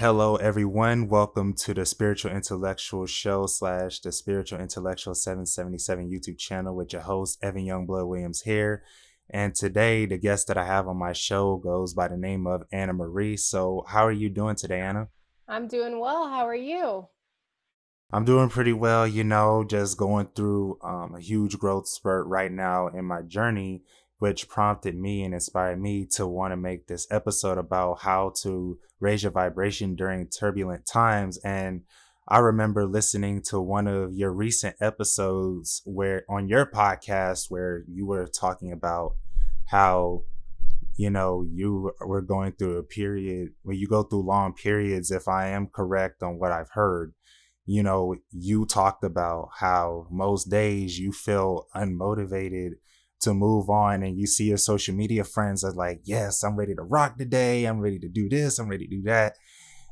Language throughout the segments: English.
Hello, everyone. Welcome to the Spiritual Intellectual Show slash the Spiritual Intellectual 777 YouTube channel with your host, Evan Youngblood Williams here. And today, the guest that I have on my show goes by the name of Anna Marie. So, how are you doing today, Anna? I'm doing well. How are you? I'm doing pretty well, just going through a huge growth spurt right now in my journey, which prompted me and inspired me to want to make this episode about how to raise your vibration during turbulent times. And I remember listening to one of your recent episodes where on your podcast where you were talking about how you were going through a period where you go through long periods, if I am correct on what I've heard. You talked about how most days you feel unmotivated to move on, and you see your social media friends are like, yes, I'm ready to rock today. I'm ready to do this. I'm ready to do that.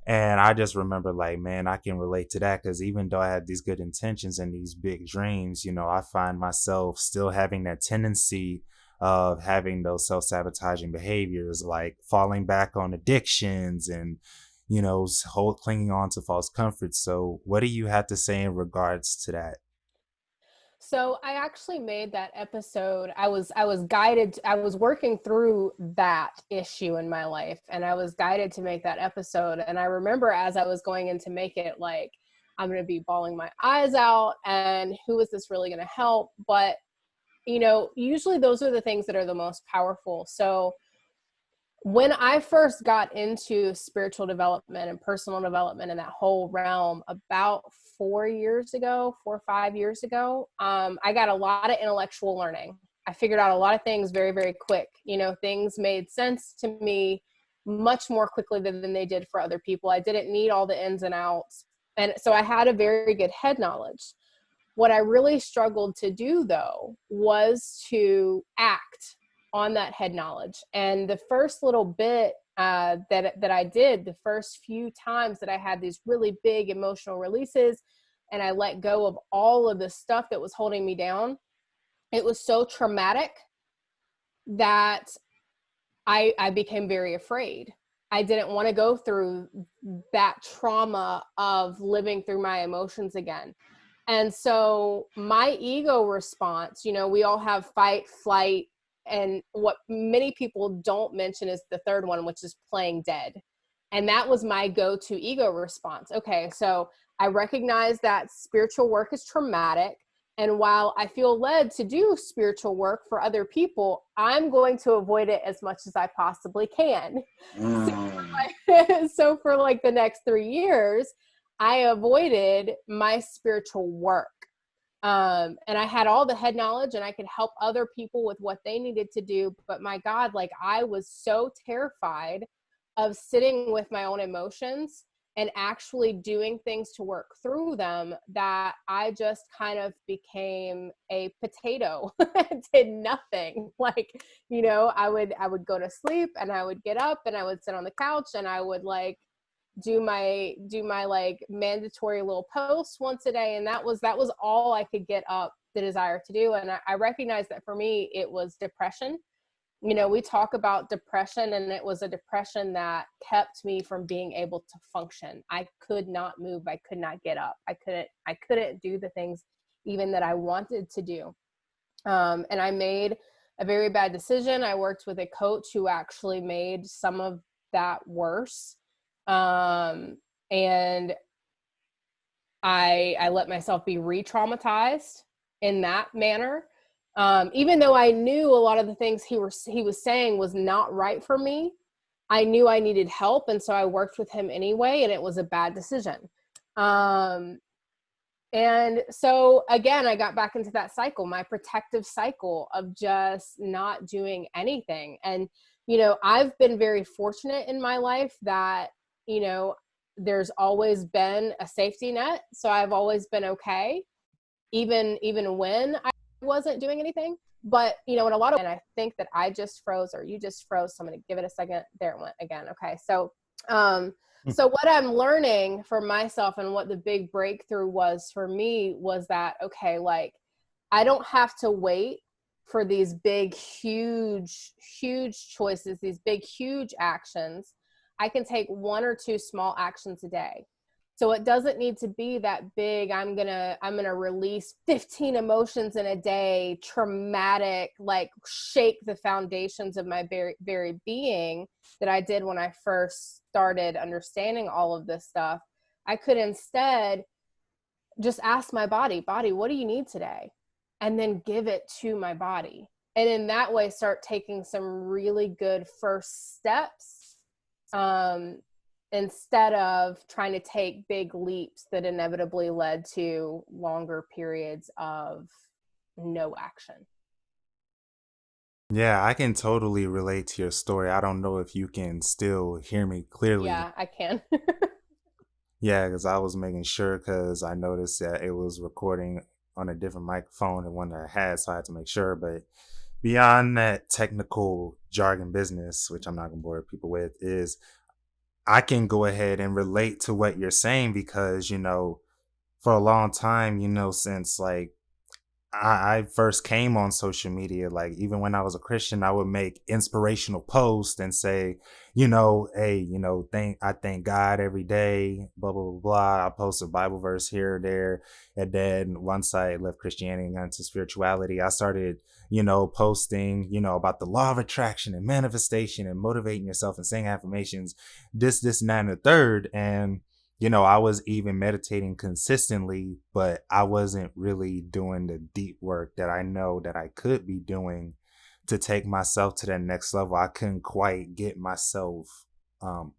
And I just remember, like, man, I can relate to that because even though I had these good intentions and these big dreams, I find myself still having that tendency of having those self sabotaging behaviors, like falling back on addictions and, whole clinging on to false comforts. So, what do you have to say in regards to that? So I actually made that episode. I was guided. I was working through that issue in my life, and I was guided to make that episode. And I remember as I was going in to make it, like, I'm going to be bawling my eyes out, and who is this really going to help? But usually those are the things that are the most powerful. So when I first got into spiritual development and personal development in that whole realm about 4 years ago, 4 or 5 years ago, I got a lot of intellectual learning. I figured out a lot of things very, very quick. Things made sense to me much more quickly than they did for other people. I didn't need all the ins and outs. And so I had a very good head knowledge. What I really struggled to do, though, was to act on that head knowledge. And the first little bit that I did, the first few times that I had these really big emotional releases, and I let go of all of the stuff that was holding me down, it was so traumatic that I became very afraid. I didn't want to go through that trauma of living through my emotions again. And so my ego response, we all have fight, flight, and what many people don't mention is the third one, which is playing dead. And that was my go-to ego response. Okay, so I recognize that spiritual work is traumatic. And while I feel led to do spiritual work for other people, I'm going to avoid it as much as I possibly can. So Mm. so for like the next 3 years, I avoided my spiritual work. And I had all the head knowledge and I could help other people with what they needed to do. But my God, like, I was so terrified of sitting with my own emotions and actually doing things to work through them that I just kind of became a potato, did nothing. Like, I would go to sleep and I would get up and I would sit on the couch and I would, like, do my like mandatory little posts once a day, and that was all I could get up the desire to do. And I recognized that for me it was depression. We talk about depression, and it was a depression that kept me from being able to function. I could not move. I could not get up. I couldn't do the things even that I wanted to do. And I made a very bad decision. I worked with a coach who actually made some of that worse. And I let myself be re-traumatized in that manner. Even though I knew a lot of the things he was saying was not right for me, I knew I needed help, and so I worked with him anyway, and it was a bad decision. Um, and so again, I got back into that cycle, my protective cycle of just not doing anything. And I've been very fortunate in my life that you know there's always been a safety net, so I've always been okay, even when I wasn't doing anything. But in a lot of, and I think that I just froze, or you just froze, so I'm going to give it a second. There it went again. Okay, um so what I'm learning for myself, and what the big breakthrough was for me, was that, okay, like, I don't have to wait for these big huge choices, these big huge actions. I can take one or two small actions a day. So it doesn't need to be that big. I'm gonna release 15 emotions in a day, traumatic, like shake the foundations of my very being that I did when I first started understanding all of this stuff. I could instead just ask my body, what do you need today? And then give it to my body. And in that way, start taking some really good first steps, um, instead of trying to take big leaps that inevitably led to longer periods of no action. Yeah, I can totally relate to your story. I don't know if you can still hear me clearly. Yeah, I can. Yeah, because I was making sure because I noticed that it was recording on a different microphone than one that I had, so I had to make sure. But beyond that technical jargon business, which I'm not gonna bore people with, is I can go ahead and relate to what you're saying because, for a long time, since like I first came on social media, like even when I was a Christian, I would make inspirational posts and say, hey, thank God every day, blah blah blah blah. I post a Bible verse here or there, and then once I left Christianity and got into spirituality, I started, posting, about the law of attraction and manifestation and motivating yourself and saying affirmations, this, and that, and the third, and I was even meditating consistently, but I wasn't really doing the deep work that I know that I could be doing to take myself to that next level. I couldn't quite get myself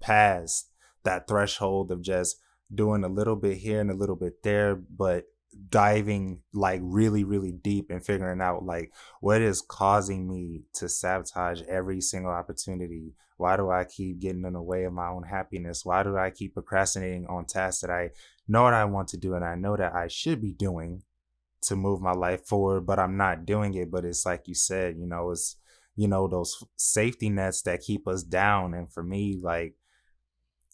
past that threshold of just doing a little bit here and a little bit there, but diving like really, really deep and figuring out like what is causing me to sabotage every single opportunity. Why do I keep getting in the way of my own happiness? Why do I keep procrastinating on tasks that I know that I want to do and I know that I should be doing to move my life forward, but I'm not doing it? But it's like you said, it's, those safety nets that keep us down. And for me, like,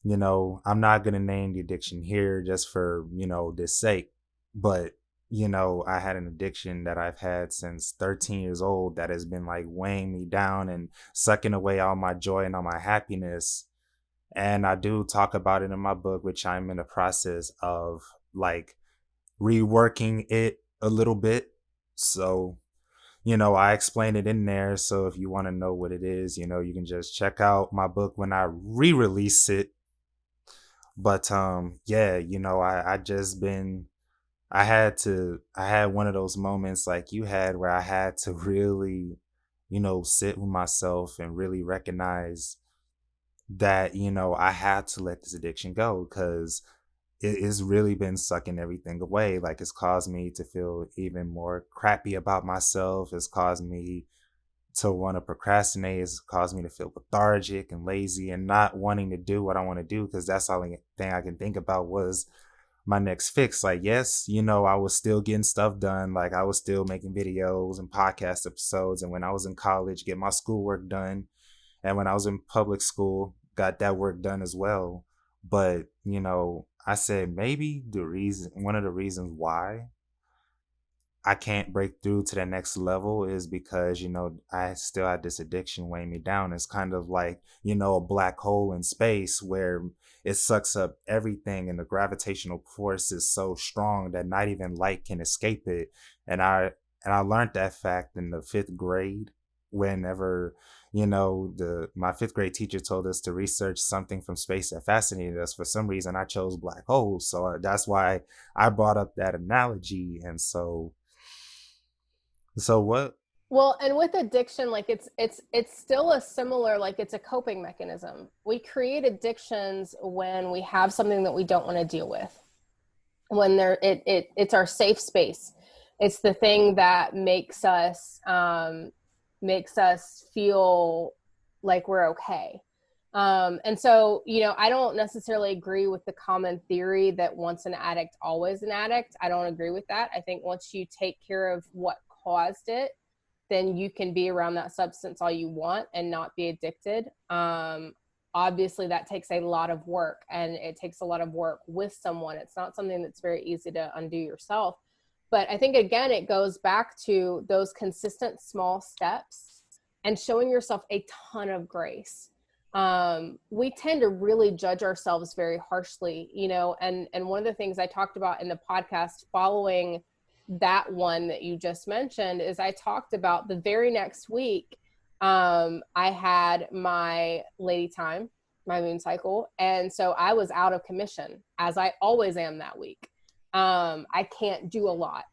I'm not going to name the addiction here just for, this sake, but I had an addiction that I've had since 13 years old that has been like weighing me down and sucking away all my joy and all my happiness. And I do talk about it in my book, which I'm in the process of like reworking it a little bit. So, I explain it in there. So if you want to know what it is, you can just check out my book when I re-release it. But yeah, I just been I had one of those moments like you had where I had to really, sit with myself and really recognize that, I had to let this addiction go because it's really been sucking everything away. Like it's caused me to feel even more crappy about myself. It's caused me to want to procrastinate. It's caused me to feel lethargic and lazy and not wanting to do what I want to do because that's the only thing I can think about was my next fix. Like, yes, I was still getting stuff done. Like I was still making videos and podcast episodes. And when I was in college, get my schoolwork done. And when I was in public school, got that work done as well. But, I said maybe one of the reasons why I can't break through to the next level is because, I still had this addiction weighing me down. It's kind of like, a black hole in space where it sucks up everything and the gravitational force is so strong that not even light can escape it. And I learned that fact in the 5th grade whenever, my 5th grade teacher told us to research something from space that fascinated us. For some reason, I chose black holes. So that's why I brought up that analogy. And so what? Well, and with addiction, like it's still a similar, like it's a coping mechanism. We create addictions when we have something that we don't want to deal with. When it's our safe space. It's the thing that makes us feel like we're okay. And so, I don't necessarily agree with the common theory that once an addict, always an addict. I don't agree with that. I think once you take care of what caused it, then you can be around that substance all you want and not be addicted. Obviously, that takes a lot of work, and it takes a lot of work with someone. It's not something that's very easy to undo yourself. But I think, again, it goes back to those consistent small steps and showing yourself a ton of grace. We tend to really judge ourselves very harshly, and one of the things I talked about in the podcast following that one that you just mentioned is I talked about the very next week. I had my lady time, my moon cycle, and so I was out of commission, as I always am that week. I can't do a lot.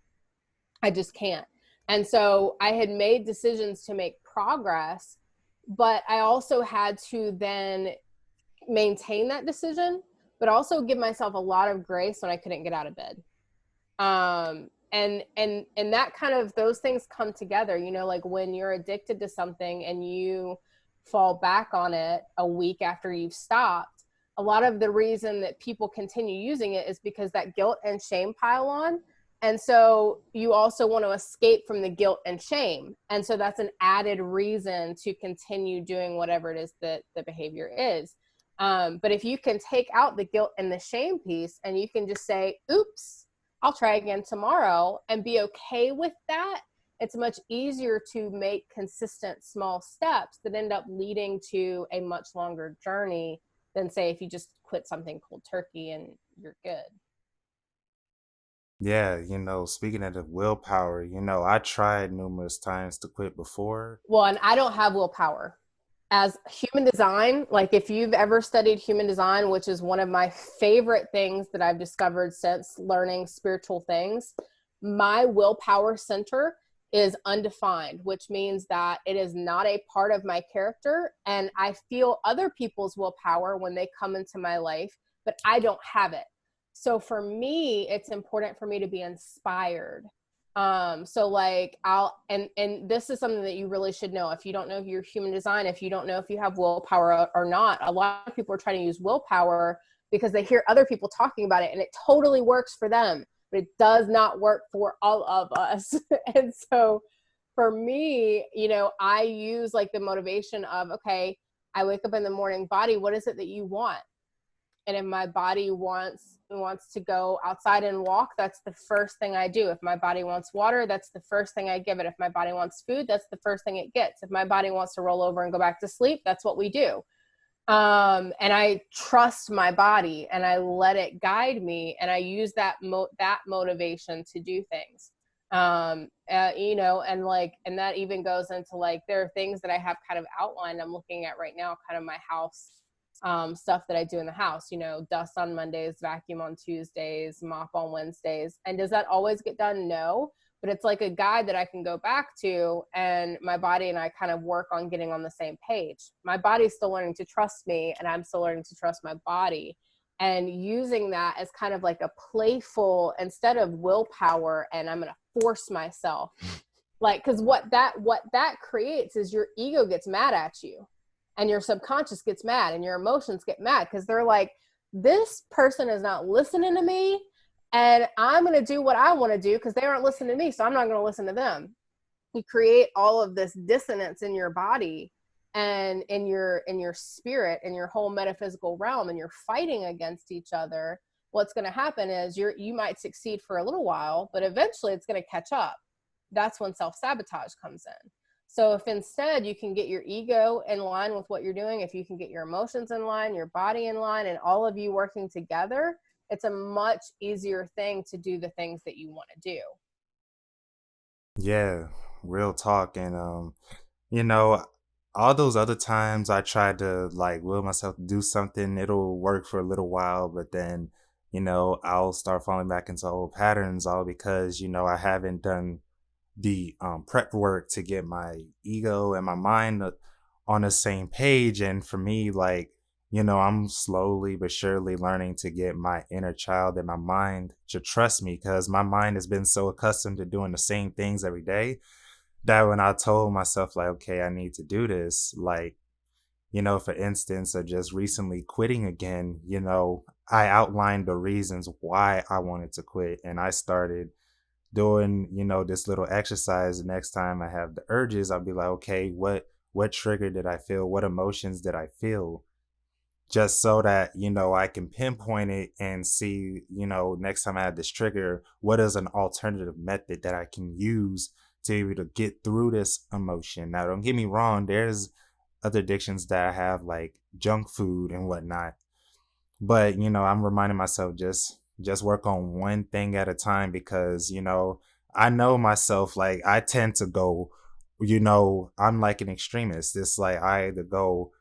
I just can't. And so I had made decisions to make progress, but I also had to then maintain that decision, but also give myself a lot of grace when I couldn't get out of bed. And that kind of, those things come together, like when you're addicted to something and you fall back on it a week after you've stopped, a lot of the reason that people continue using it is because that guilt and shame pile on. And so you also want to escape from the guilt and shame. And so that's an added reason to continue doing whatever it is that the behavior is. But if you can take out the guilt and the shame piece and you can just say, oops, I'll try again tomorrow, and be okay with that, it's much easier to make consistent small steps that end up leading to a much longer journey than, say, if you just quit something cold turkey and you're good. Yeah, speaking of the willpower, I tried numerous times to quit before. Well, and I don't have willpower. As human design, like if you've ever studied human design, which is one of my favorite things that I've discovered since learning spiritual things, my willpower center is undefined, which means that it is not a part of my character. And I feel other people's willpower when they come into my life, but I don't have it. So for me, it's important for me to be inspired. So like and this is something that you really should know. If you don't know if you're human design, if you don't know if you have willpower or not, a lot of people are trying to use willpower because they hear other people talking about it and it totally works for them, but it does not work for all of us. And so for me, I use like the motivation of, okay, I wake up in the morning, body, what is it that you want? And if my body wants to go outside and walk, that's the first thing I do. If my body wants water, that's the first thing I give it. If my body wants food, that's the first thing it gets. If my body wants to roll over and go back to sleep, that's what we do. And I trust my body and I let it guide me, and I use that motivation to do things. And that even goes into like, there are things that I have kind of outlined. I'm looking at right now, kind of my house stuff that I do in the house, dust on Mondays, vacuum on Tuesdays, mop on Wednesdays. And does that always get done? No, but it's like a guide that I can go back to, and my body and I kind of work on getting on the same page. My body's still learning to trust me, and I'm still learning to trust my body, and using that as kind of like a playful, instead of willpower and I'm going to force myself. Like, because what that creates is your ego gets mad at you, and your subconscious gets mad, and your emotions get mad because they're like, this person is not listening to me, and I'm going to do what I want to do because they aren't listening to me, so I'm not going to listen to them. You create all of this dissonance in your body and in your spirit, in your whole metaphysical realm, and you're fighting against each other. What's going to happen is you might succeed for a little while, but eventually it's going to catch up. That's when self-sabotage comes in. So if instead you can get your ego in line with what you're doing, if you can get your emotions in line, your body in line, and all of you working together, it's a much easier thing to do the things that you want to do. Yeah, real talk. And you know, all those other times I tried to like will myself to do something, it'll work for a little while, but then, I'll start falling back into old patterns, all because, I haven't done the prep work to get my ego and my mind on the same page. And for me, like, I'm slowly but surely learning to get my inner child and my mind to trust me, because my mind has been so accustomed to doing the same things every day that when I told myself, like, okay, I need to do this, like, for instance, of just recently quitting again, I outlined the reasons why I wanted to quit, and I started doing, this little exercise. The next time I have the urges, I'll be like, okay, what trigger did I feel? What emotions did I feel? Just so that, I can pinpoint it and see, next time I have this trigger, what is an alternative method that I can use to be able to get through this emotion. Now, don't get me wrong, there's other addictions that I have, like junk food and whatnot. But I'm reminding myself, just work on one thing at a time, because I know myself, like I tend to go, I'm like an extremist. It's like I either go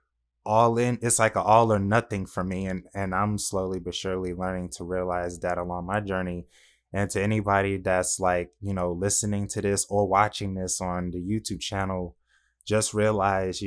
all in. It's like a all or nothing for me, and I'm slowly but surely learning to realize that along my journey. And to anybody that's like listening to this or watching this on the YouTube channel, just realize,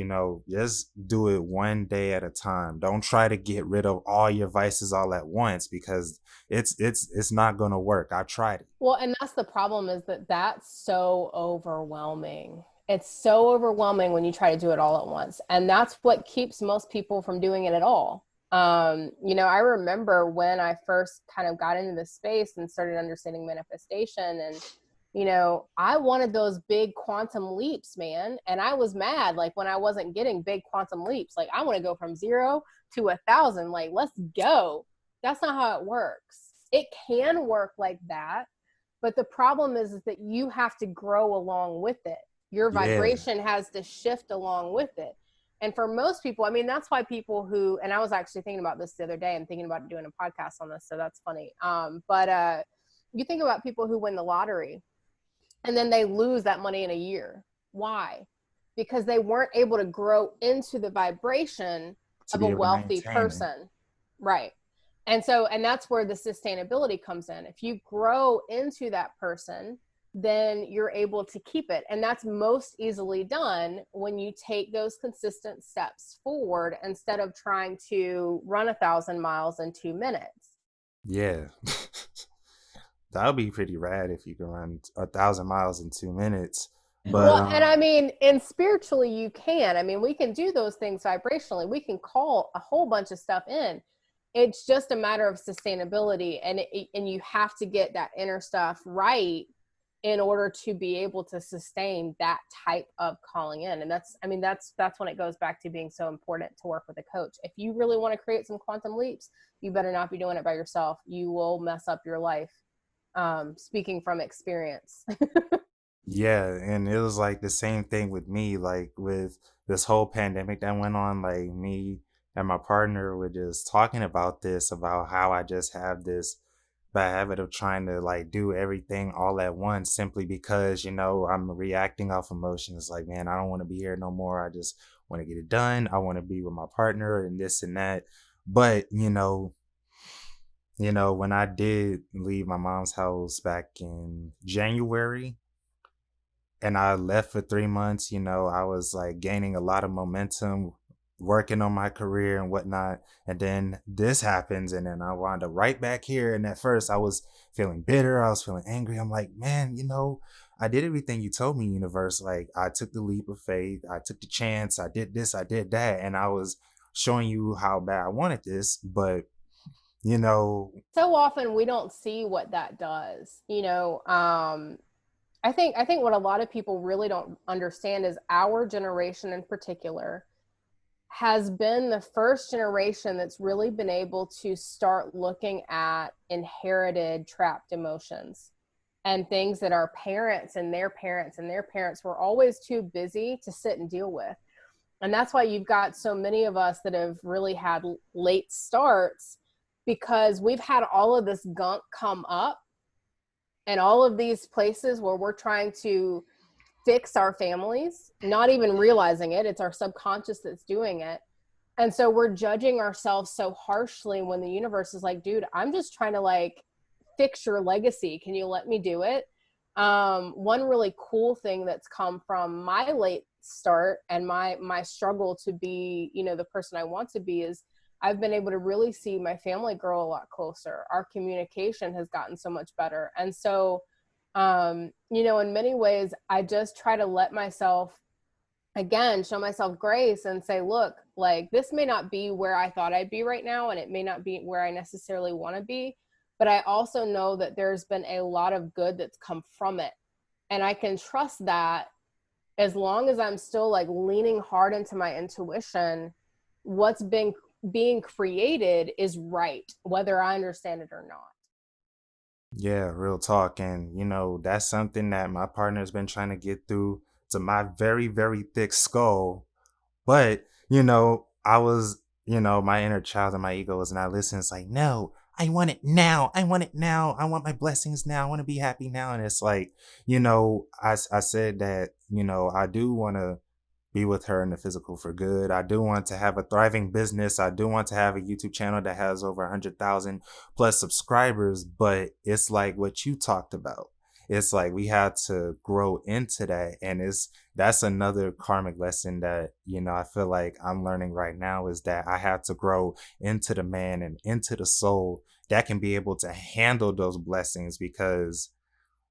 just do it one day at a time. Don't try to get rid of all your vices all at once, because it's not going to work. I tried it. Well, and that's the problem, is that that's so overwhelming. It's so overwhelming when you try to do it all at once. And that's what keeps most people from doing it at all. I remember when I first kind of got into this space and started understanding manifestation, and I wanted those big quantum leaps, man. And I was mad, like, when I wasn't getting big quantum leaps. Like, I want to go from 0 to 1,000. Like, let's go. That's not how it works. It can work like that, but the problem is that you have to grow along with it. Your Yeah. vibration has to shift along with it. And for most people, I mean, that's why people who, and I was actually thinking about this the other day, I'm thinking about doing a podcast on this, so that's funny. But you think about people who win the lottery and then they lose that money in a year. Why? Because they weren't able to grow into the vibration To of a be able to wealthy maintain it. person. Right. And that's where the sustainability comes in. If you grow into that person, then you're able to keep it. And that's most easily done when you take those consistent steps forward instead of trying to run 1,000 miles in 2 minutes. Yeah. That would be pretty rad if you can run 1,000 miles in 2 minutes. But Well, and I mean, and spiritually, you can. I mean, we can do those things vibrationally. We can call a whole bunch of stuff in. It's just a matter of sustainability, and you have to get that inner stuff right in order to be able to sustain that type of calling in. And that's, I mean, that's when it goes back to being so important to work with a coach. If you really want to create some quantum leaps, you better not be doing it by yourself. You will mess up your life. Speaking from experience. yeah, and it was like the same thing with me, like with this whole pandemic that went on. Like me and my partner were just talking about this, about how I just have this bad habit of trying to like do everything all at once, simply because I'm reacting off emotions. Like, man, I don't want to be here no more. I just want to get it done. I want to be with my partner and this and that. But when I did leave my mom's house back in January and I left for 3 months, I was like gaining a lot of momentum, working on my career and whatnot. And then this happens, and then I wound up right back here. And at first, I was feeling bitter, I was feeling angry. I'm like, man, I did everything you told me, universe. Like, I took the leap of faith, I took the chance, I did this, I did that. And I was showing you how bad I wanted this. But, you know, So often we don't see what that does. I think what a lot of people really don't understand is our generation in particular has been the first generation that's really been able to start looking at inherited trapped emotions and things that our parents and their parents and their parents were always too busy to sit and deal with. And that's why you've got so many of us that have really had late starts, because we've had all of this gunk come up and all of these places where we're trying to fix our families, not even realizing it. It's our subconscious that's doing it. And so we're judging ourselves so harshly when the universe is like, dude, I'm just trying to like fix your legacy. Can you let me do it? One really cool thing that's come from my late start and my struggle to be, the person I want to be, is I've been able to really see my family grow a lot closer. Our communication has gotten so much better. And so, in many ways, I just try to let myself, again, show myself grace and say, look, like, this may not be where I thought I'd be right now, and it may not be where I necessarily want to be, but I also know that there's been a lot of good that's come from it. And I can trust that as long as I'm still like leaning hard into my intuition. What's been being created is right, whether I understand it or not. yeah, real talk. And, that's something that my partner's been trying to get through to my very, very thick skull But, I was, my inner child and my ego was not listening. It's like, no, I want it now. I want it now. I want my blessings now. I want to be happy now. And it's like, I said that, I do want to be with her in the physical for good. I do want to have a thriving business. I do want to have a YouTube channel that has over 100,000 plus subscribers. But it's like what you talked about. It's like we had to grow into that. And that's another karmic lesson that, I feel like I'm learning right now is that I have to grow into the man and into the soul that can be able to handle those blessings because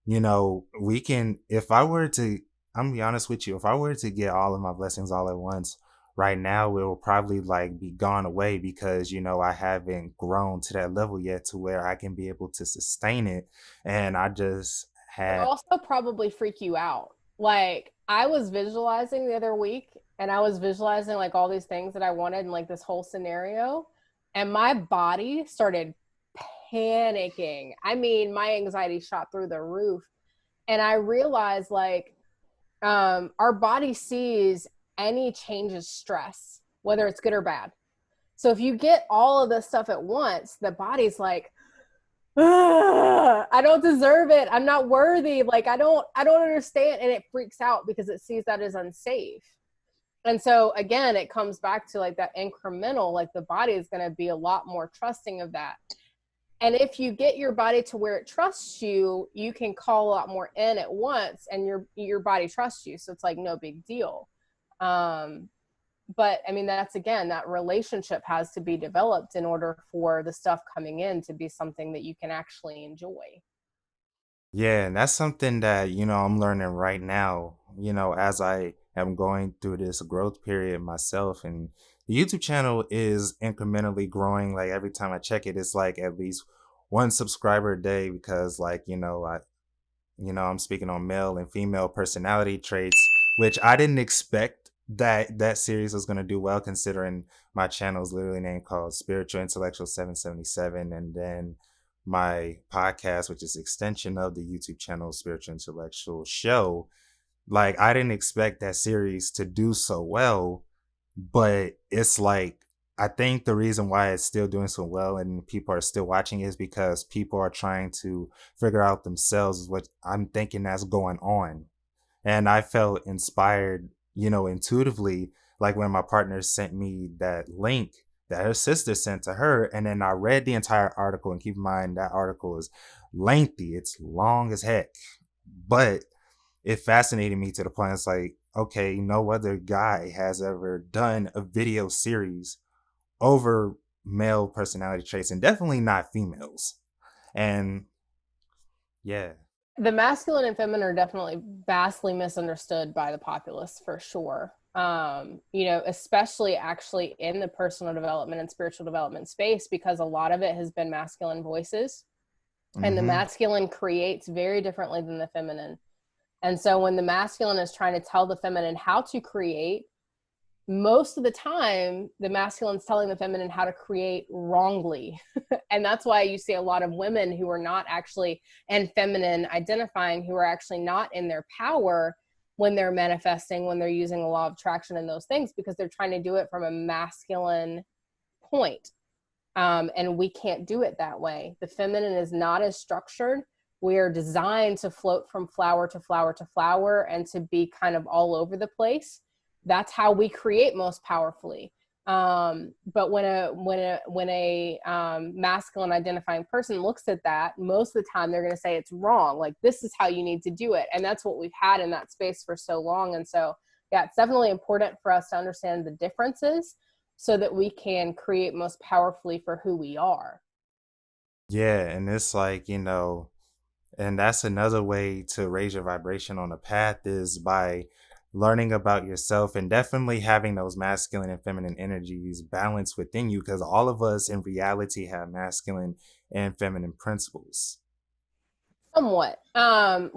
we can, if I were to, I'm gonna be honest with you, if I were to get all of my blessings all at once, right now it will probably like be gone away because, I haven't grown to that level yet to where I can be able to sustain it. And I just Would had, also probably freak you out. Like I was visualizing the other week and I was visualizing like all these things that I wanted in like this whole scenario and my body started panicking. I mean, my anxiety shot through the roof and I realized like our body sees any change as stress, whether it's good or bad. So if you get all of this stuff at once, the body's like, I don't deserve it. I'm not worthy. Like I don't understand. And it freaks out because it sees that as unsafe. And so again, it comes back to like that incremental, like the body is going to be a lot more trusting of that. And if you get your body to where it trusts you, you can call a lot more in at once and your body trusts you. So it's like no big deal. Um, but I mean, that's again, that relationship has to be developed in order for the stuff coming in to be something that you can actually enjoy. yeah, and that's something that, I'm learning right now, as I am going through this growth period myself. And the YouTube channel is incrementally growing. Like every time I check it, it's like at least one subscriber a day because like, I'm speaking on male and female personality traits, which I didn't expect that series was going to do well considering my channel is literally named called Spiritual Intellectual 777 and then my podcast which is extension of the YouTube channel Spiritual Intellectual Show. Like I didn't expect that series to do so well, but it's like I think the reason why it's still doing so well and people are still watching is because people are trying to figure out themselves is what I'm thinking that's going on. And I felt inspired, intuitively, like when my partner sent me that link that her sister sent to her. And then I read the entire article. And keep in mind, that article is lengthy, it's long as heck. But it fascinated me to the point it's like, okay, no other guy has ever done a video series over male personality traits and definitely not females. And yeah. The masculine and feminine are definitely vastly misunderstood by the populace for sure. Especially actually in the personal development and spiritual development space, because a lot of it has been masculine voices and the Hmm. masculine creates very differently than the feminine. And so when the masculine is trying to tell the feminine how to create, most of the time the masculine's telling the feminine how to create wrongly. And that's why you see a lot of women who are not actually and feminine identifying who are actually not in their power when they're manifesting, when they're using the law of attraction and those things, because they're trying to do it from a masculine point. And we can't do it that way. The feminine is not as structured. We are designed to float from flower to flower to flower and to be kind of all over the place. That's how we create most powerfully. But when a masculine identifying person looks at that, most of the time they're going to say it's wrong. Like this is how you need to do it, and that's what we've had in that space for so long. And so, yeah, it's definitely important for us to understand the differences so that we can create most powerfully for who we are. Yeah. And it's like, and that's another way to raise your vibration on the path is by learning about yourself and definitely having those masculine and feminine energies balanced within you because all of us in reality have masculine and feminine principles. Somewhat. From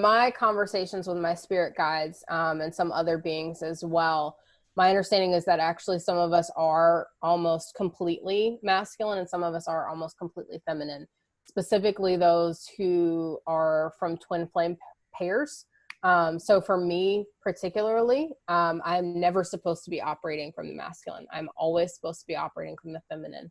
my conversations with my spirit guides, and some other beings as well, my understanding is that actually some of us are almost completely masculine and some of us are almost completely feminine. Specifically, those who are from twin flame pairs. So for me particularly, I'm never supposed to be operating from the masculine. I'm always supposed to be operating from the feminine.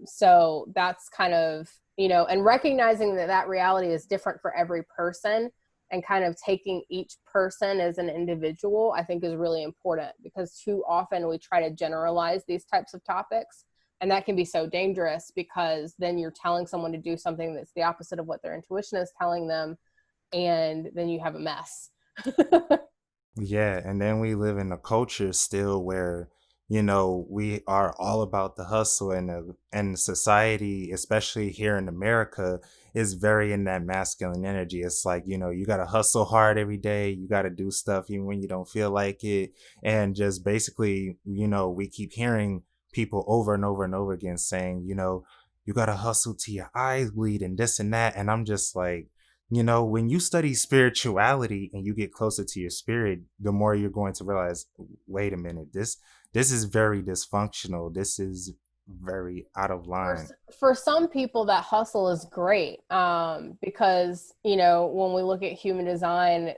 So that's kind of, and recognizing that that reality is different for every person, and kind of taking each person as an individual, I think is really important, because too often we try to generalize these types of topics. And that can be so dangerous, because then you're telling someone to do something that's the opposite of what their intuition is telling them, and then you have a mess. Yeah, and then we live in a culture still where, we are all about the hustle, and society, especially here in America, is very in that masculine energy. It's like, you got to hustle hard every day, you got to do stuff even when you don't feel like it. And just basically, we keep hearing people over and over and over again saying, you got to hustle till your eyes bleed and this and that. And I'm just like, when you study spirituality and you get closer to your spirit, the more you're going to realize, wait a minute, this is very dysfunctional. This is very out of for line. for some people, that hustle is great, because when we look at human design,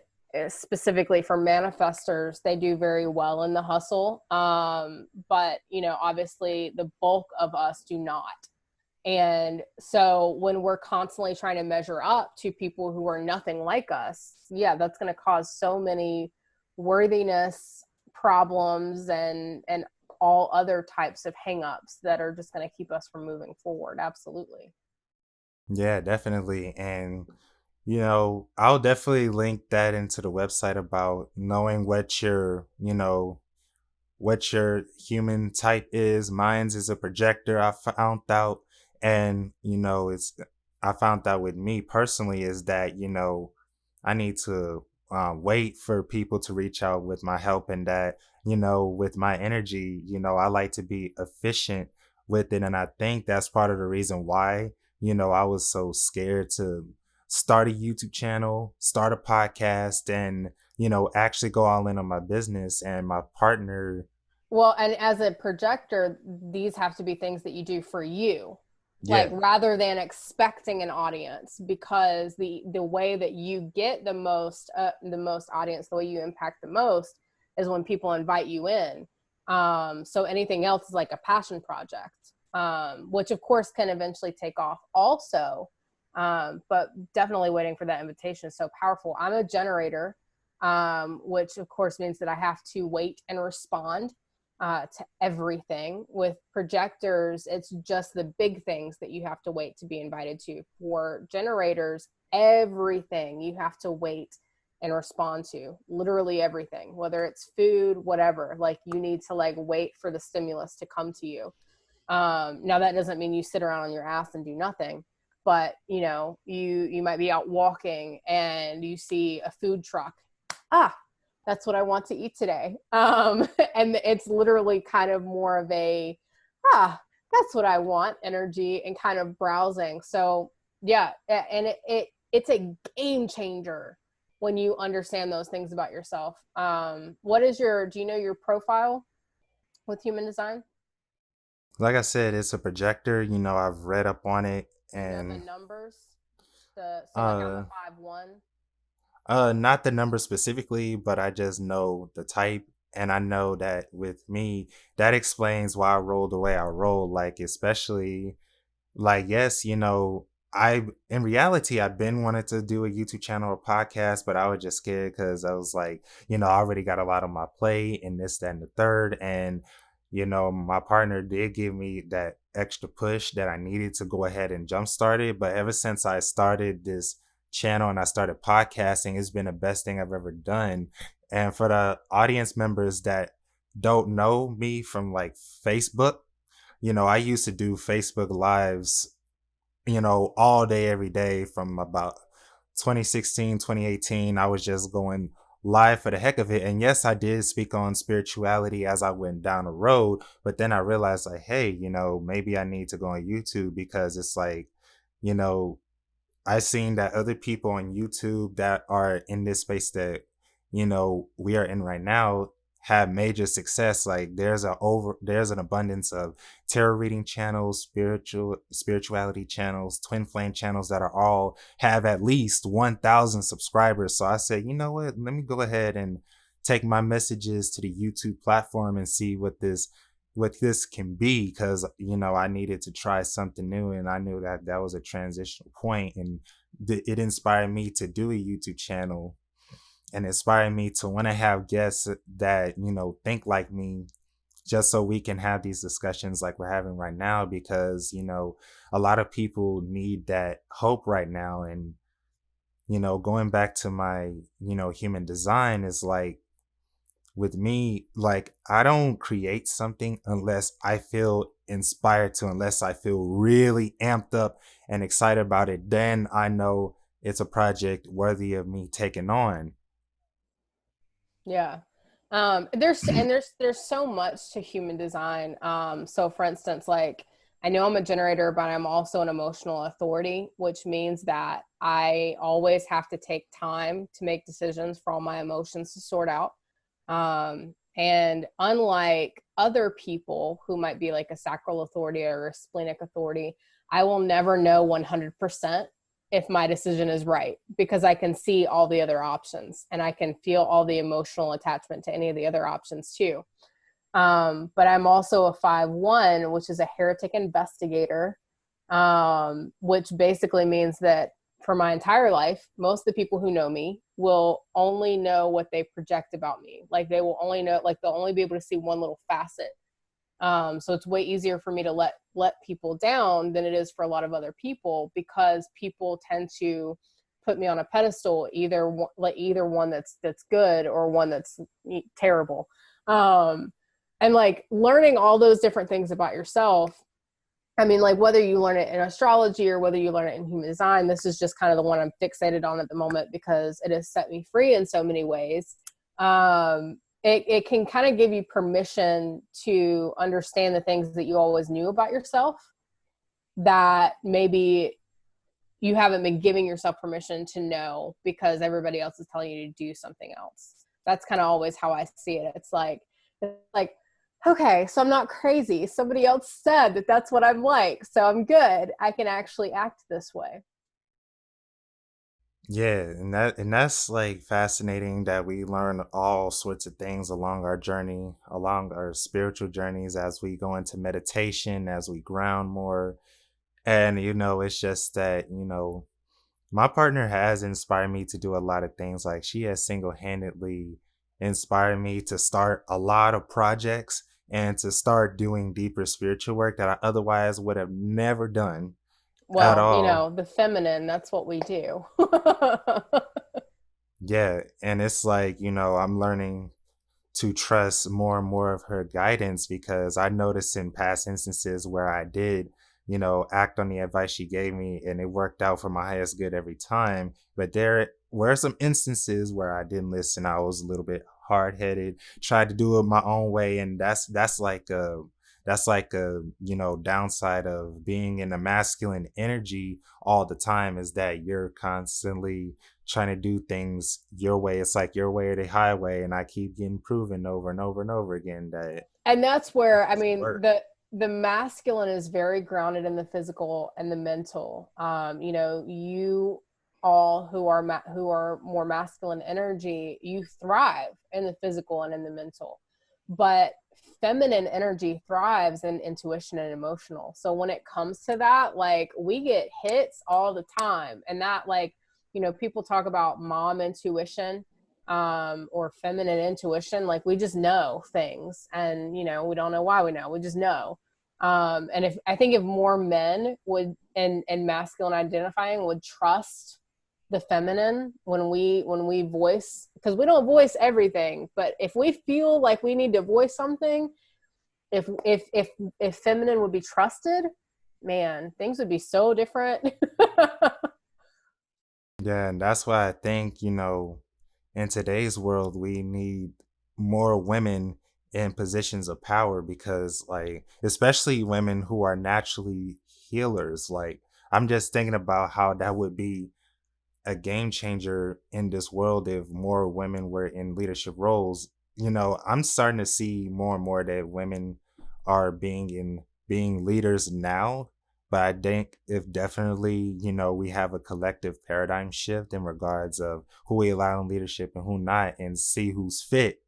specifically for manifestors, they do very well in the hustle, but obviously the bulk of us do not. And so when we're constantly trying to measure up to people who are nothing like us, yeah, that's going to cause so many worthiness problems, and all other types of hangups that are just going to keep us from moving forward. Absolutely. Yeah, definitely. And, I'll definitely link that into the website about knowing what your human type is. Mine's is a projector, I found out. And, I found out with me personally is that, I need to wait for people to reach out with my help, and that, with my energy, I like to be efficient with it. And I think that's part of the reason why, I was so scared to start a YouTube channel, start a podcast, and, actually go all in on my business. And my partner, Well, and as a projector, these have to be things that you do for you, like yeah. rather than expecting an audience, because the way that you get the most audience, the way you impact the most, is when people invite you in. So anything else is like a passion project, which of course can eventually take off also. But definitely waiting for that invitation is so powerful. I'm a generator, which of course means that I have to wait and respond to everything. With projectors, it's just the big things that you have to wait to be invited to. For generators, everything you have to wait and respond to, literally everything, whether it's food, whatever. Like, you need to like wait for the stimulus to come to you. Now that doesn't mean you sit around on your ass and do nothing, but you might be out walking and you see a food truck. Ah, that's what I want to eat today. And it's literally kind of more of a, that's what I want energy, and kind of browsing. So yeah, and it's a game changer when you understand those things about yourself. Do you know your profile with human design? Like I said, it's a projector. I've read up on it. Do you know the And numbers? So like I'm a uh 5-1. not the number specifically, but I just know the type. And I know that with me, that explains why I rolled the way I rolled. Like, especially, like, yes, I in reality I've been wanted to do a YouTube channel or podcast, but I was just scared because I was like, I already got a lot on my plate and this, that, and the third. And my partner did give me that extra push that I needed to go ahead and jumpstart it. But ever since I started this channel and I started podcasting, it's been the best thing I've ever done. And for the audience members that don't know me from like Facebook, I used to do Facebook lives, all day, every day from about 2016, 2018. I was just going live for the heck of it. And yes, I did speak on spirituality as I went down the road. But then I realized, like, hey, maybe I need to go on YouTube, because it's like, you know, I've seen that other people on YouTube that are in this space that, we are in right now, have major success. Like there's an abundance of tarot reading channels, spirituality channels, twin flame channels that are all have at least 1,000 subscribers. So I said, you know what, let me go ahead and take my messages to the YouTube platform and see what this can be, because I needed to try something new, and I knew that that was a transitional point, and it inspired me to do a YouTube channel, and inspired me to want to have guests that think like me, just so we can have these discussions like we're having right now, because a lot of people need that hope right now. And going back to my human design, is like, with me, like, I don't create something unless I feel inspired to, unless I feel really amped up and excited about it. Then I know it's a project worthy of me taking on. Yeah. There's so much to human design. So for instance, like I know I'm a generator, but I'm also an emotional authority, which means that I always have to take time to make decisions for all my emotions to sort out. And unlike other people who might be like a sacral authority or a splenic authority, I will never know 100% if my decision is right, because I can see all the other options and I can feel all the emotional attachment to any of the other options too. But I'm also a 5-1, which is a heretic investigator, which basically means that for my entire life, most of the people who know me will only know what they project about me. Like they will only know, like they'll only be able to see one little facet. So it's way easier for me to let people down than it is for a lot of other people, because people tend to put me on a pedestal, either one that's good or one that's terrible. And like learning all those different things about yourself, I mean, like whether you learn it in astrology or whether you learn it in human design, this is just kind of the one I'm fixated on at the moment because it has set me free in so many ways. It can kind of give you permission to understand the things that you always knew about yourself that maybe you haven't been giving yourself permission to know because everybody else is telling you to do something else. That's kind of always how I see it. It's like, okay, so I'm not crazy. Somebody else said that that's what I'm like, so I'm good. I can actually act this way. Yeah, and that's like fascinating that we learn all sorts of things along our journey, along our spiritual journeys, as we go into meditation, as we ground more. And it's just that, my partner has inspired me to do a lot of things. Like, she has single-handedly inspired me to start a lot of projects and to start doing deeper spiritual work that I otherwise would have never done at Well, all. the feminine, that's what we do. Yeah, and it's like, I'm learning to trust more and more of her guidance, because I noticed in past instances where I did, act on the advice she gave me, and it worked out for my highest good every time. But there were some instances where I didn't listen. I was a little bit hard headed, tried to do it my own way, and that's like a downside of being in a masculine energy all the time, is that you're constantly trying to do things your way. It's like your way or the highway, and I keep getting proven over and over and over again that And that's where, I doesn't mean, work. the masculine is very grounded in the physical and the mental. You all who are more masculine energy, you thrive in the physical and in the mental, but feminine energy thrives in intuition and emotional. So when it comes to that, like we get hits all the time, and that, like, people talk about mom intuition, or feminine intuition. Like we just know things, and we don't know why we know. We just know. And if I think if more men would and masculine identifying would trust the feminine when we voice, because we don't voice everything, but if we feel like we need to voice something, if feminine would be trusted, man, things would be so different. Yeah, and that's why I think, in today's world, we need more women in positions of power, because, like, especially women who are naturally healers. Like, I'm just thinking about how that would be a game changer in this world if more women were in leadership roles. I'm starting to see more and more that women are being leaders now. But I think if definitely, we have a collective paradigm shift in regards of who we allow in leadership and who not, and see who's fit,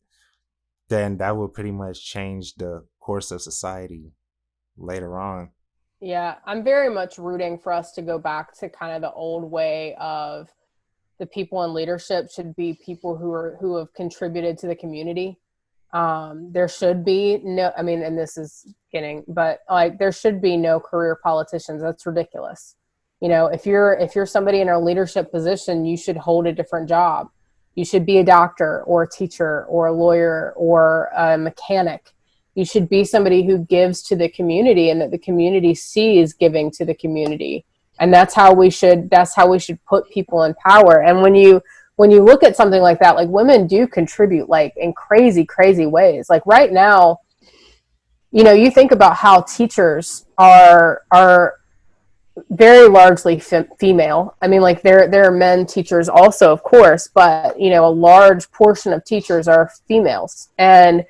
then that will pretty much change the course of society later on. Yeah, I'm very much rooting for us to go back to kind of the old way of the people in leadership should be people who have contributed to the community. There should be no, I mean, and this is getting, but like there should be no career politicians. That's ridiculous. If you're somebody in a leadership position, you should hold a different job. You should be a doctor or a teacher or a lawyer or a mechanic. You should be somebody who gives to the community and that the community sees giving to the community. And that's how we should put people in power. And when you look at something like that, like women do contribute like in crazy, crazy ways. Like right now, you think about how teachers are very largely female. I mean, like there are men teachers also, of course, but a large portion of teachers are females, and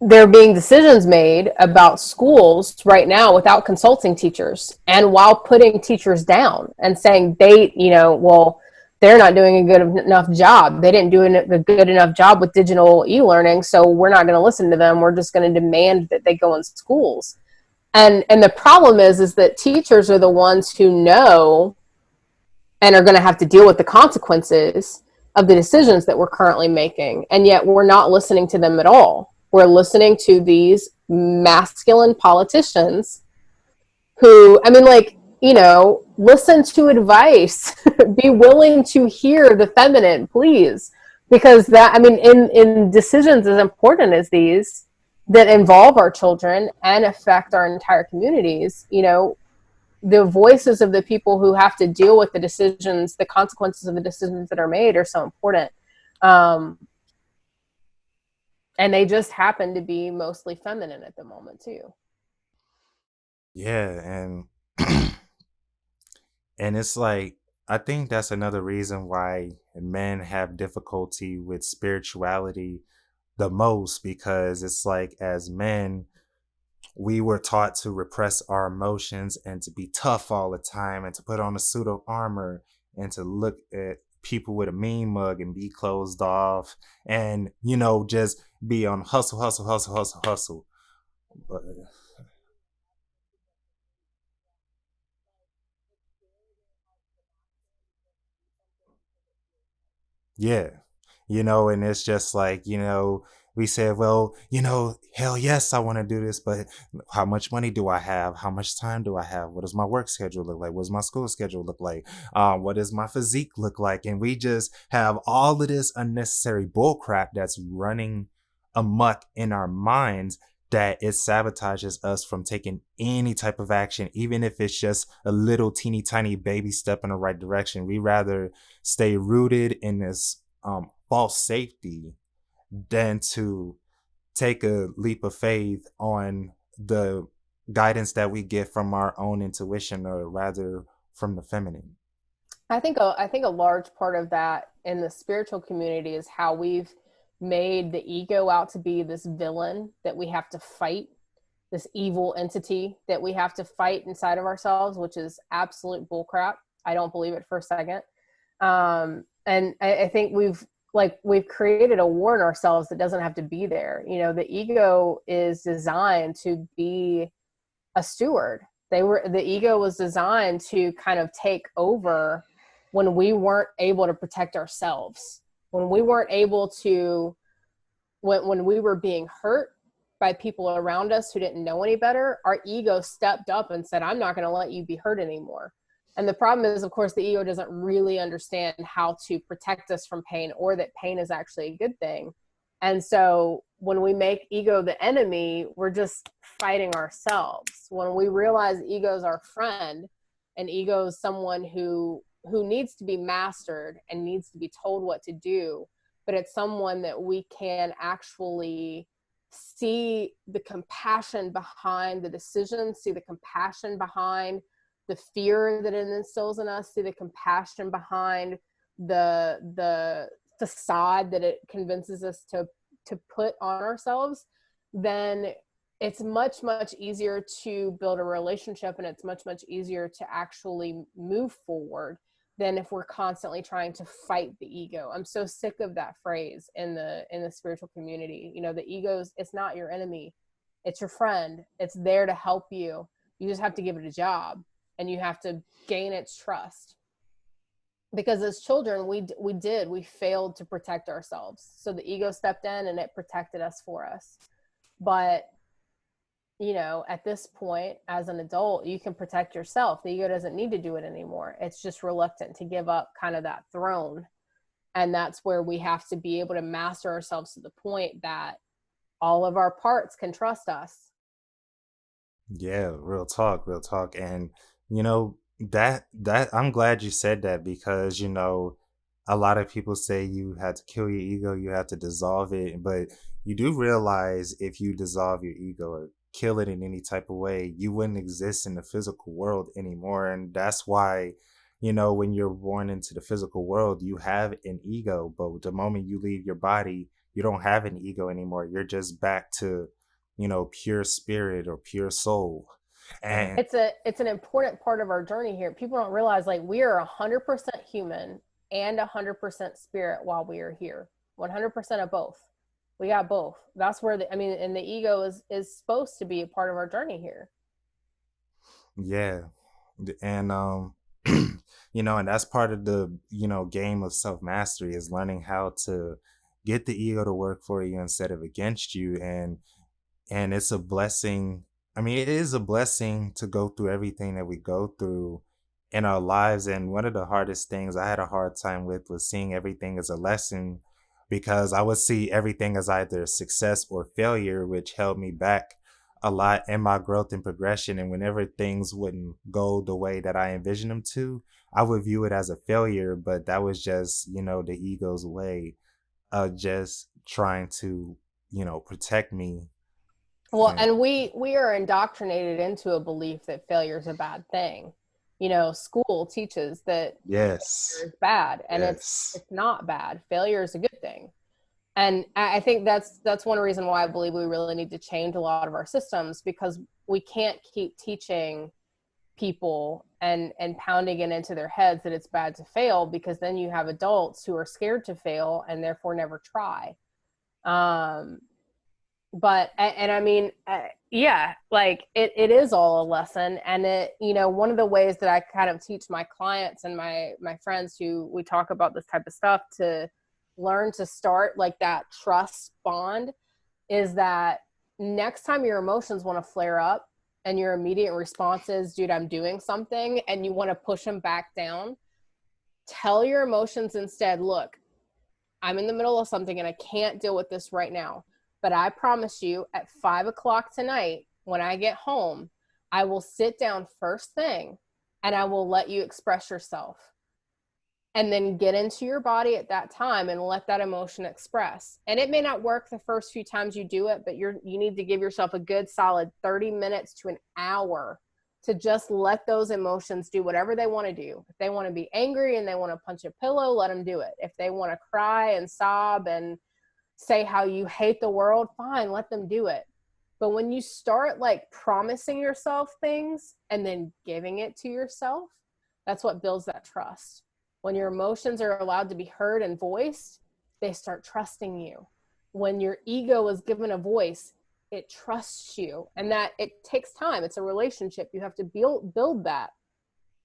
there being decisions made about schools right now without consulting teachers and while putting teachers down and saying well, they're not doing a good enough job. They didn't do a good enough job with digital e-learning, so we're not going to listen to them. We're just going to demand that they go in schools. And the problem is that teachers are the ones who know and are going to have to deal with the consequences of the decisions that we're currently making. And yet we're not listening to them at all. We're listening to these masculine politicians who, I mean, like, listen to advice, be willing to hear the feminine, please. Because that, I mean, in decisions as important as these that involve our children and affect our entire communities, the voices of the people who have to deal with the decisions, the consequences of the decisions that are made are so important. Um, and they just happen to be mostly feminine at the moment too. Yeah, and it's like, I think that's another reason why men have difficulty with spirituality the most, because it's like, as men, we were taught to repress our emotions and to be tough all the time and to put on a suit of armor and to look at people with a mean mug and be closed off and, just be on hustle, hustle, hustle, hustle, hustle. But yeah. And it's just like, we said, well, hell yes, I want to do this, but how much money do I have? How much time do I have? What does my work schedule look like? What does my school schedule look like? What does my physique look like? And we just have all of this unnecessary bullcrap that's running amok in our minds, that it sabotages us from taking any type of action, even if it's just a little teeny tiny baby step in the right direction. We rather stay rooted in this false safety than to take a leap of faith on the guidance that we get from our own intuition, or rather from the feminine. I think a large part of that in the spiritual community is how we've made the ego out to be this villain that we have to fight, this evil entity that we have to fight inside of ourselves, which is absolute bullcrap. I don't believe it for a second. And I think we've created a war in ourselves that doesn't have to be there. The ego is designed to be a steward. The ego was designed to kind of take over when we weren't able to protect ourselves, when we weren't able to, when we were being hurt by people around us who didn't know any better. Our ego stepped up and said, I'm not going to let you be hurt anymore. And the problem is, of course, the ego doesn't really understand how to protect us from pain, or that pain is actually a good thing. And so when we make ego the enemy, we're just fighting ourselves. When we realize ego is our friend, and ego is someone who needs to be mastered and needs to be told what to do, but it's someone that we can actually see the compassion behind the decision, see the compassion behind the fear that it instills in us, see the compassion behind the facade that it convinces us to put on ourselves, then it's much easier to build a relationship, and it's much easier to actually move forward than if we're constantly trying to fight the ego. I'm so sick of that phrase in the spiritual community. You know, the ego's, it's not your enemy. It's your friend. It's there to help you. You just have to give it a job, and you have to gain its trust. Because as children, we failed to protect ourselves. So the ego stepped in and it protected us for us. But you know, at this point, as an adult, you can protect yourself. The ego doesn't need to do it anymore. It's just reluctant to give up kind of that throne. And that's where we have to be able to master ourselves to the point that all of our parts can trust us. Yeah, real talk. And you know, that I'm glad you said that because, you know, a lot of people say you have to kill your ego, you have to dissolve it, but you do realize if you dissolve your ego or kill it in any type of way, you wouldn't exist in the physical world anymore. And that's why, you know, when you're born into the physical world, you have an ego, but the moment you leave your body, you don't have an ego anymore. You're just back to, you know, pure spirit or pure soul. And It's an important part of our journey here. People don't realize like we are 100% human and 100% spirit while we are here. 100% of both. We got both. That's where the, I mean, and the ego is supposed to be a part of our journey here. yeah, and you know, and that's part of the, you know, game of self mastery is learning how to get the ego to work for you instead of against you. And it's a blessing. I mean, it is a blessing to go through everything that we go through in our lives. And one of the hardest things I had a hard time with was seeing everything as a lesson, because I would see everything as either success or failure, which held me back a lot in my growth and progression. And whenever things wouldn't go the way that I envisioned them to, I would view it as a failure. But that was just, you know, the ego's way of just trying to, you know, protect me. Well, And and we are indoctrinated into a belief that failure is a bad thing. You know, school teaches that yes, failure is bad, and yes. it's not bad. Failure is a good thing. And I think that's one reason why I believe we really need to change a lot of our systems, because we can't keep teaching people and pounding it into their heads that it's bad to fail, because then you have adults who are scared to fail and therefore never try. Um, but and I mean, yeah, like it is all a lesson. And it, you know, one of the ways that I kind of teach my clients and my friends who we talk about this type of stuff to learn to start like that trust bond is that next time your emotions want to flare up and your immediate response is, dude, I'm doing something, and you want to push them back down, tell your emotions instead, look, I'm in the middle of something and I can't deal with this right now. But I promise you, at 5 o'clock tonight, when I get home, I will sit down first thing and I will let you express yourself. And then get into your body at that time and let that emotion express. And it may not work the first few times you do it, but you need to give yourself a good solid 30 minutes to an hour to just let those emotions do whatever they want to do. If they want to be angry and they want to punch a pillow, let them do it. If they want to cry and sob and say how you hate the world, fine, let them do it. But when you start like promising yourself things and then giving it to yourself, that's what builds that trust. When your emotions are allowed to be heard and voiced, they start trusting you. When your ego is given a voice, it trusts you. And that it takes time. It's a relationship. You have to build that.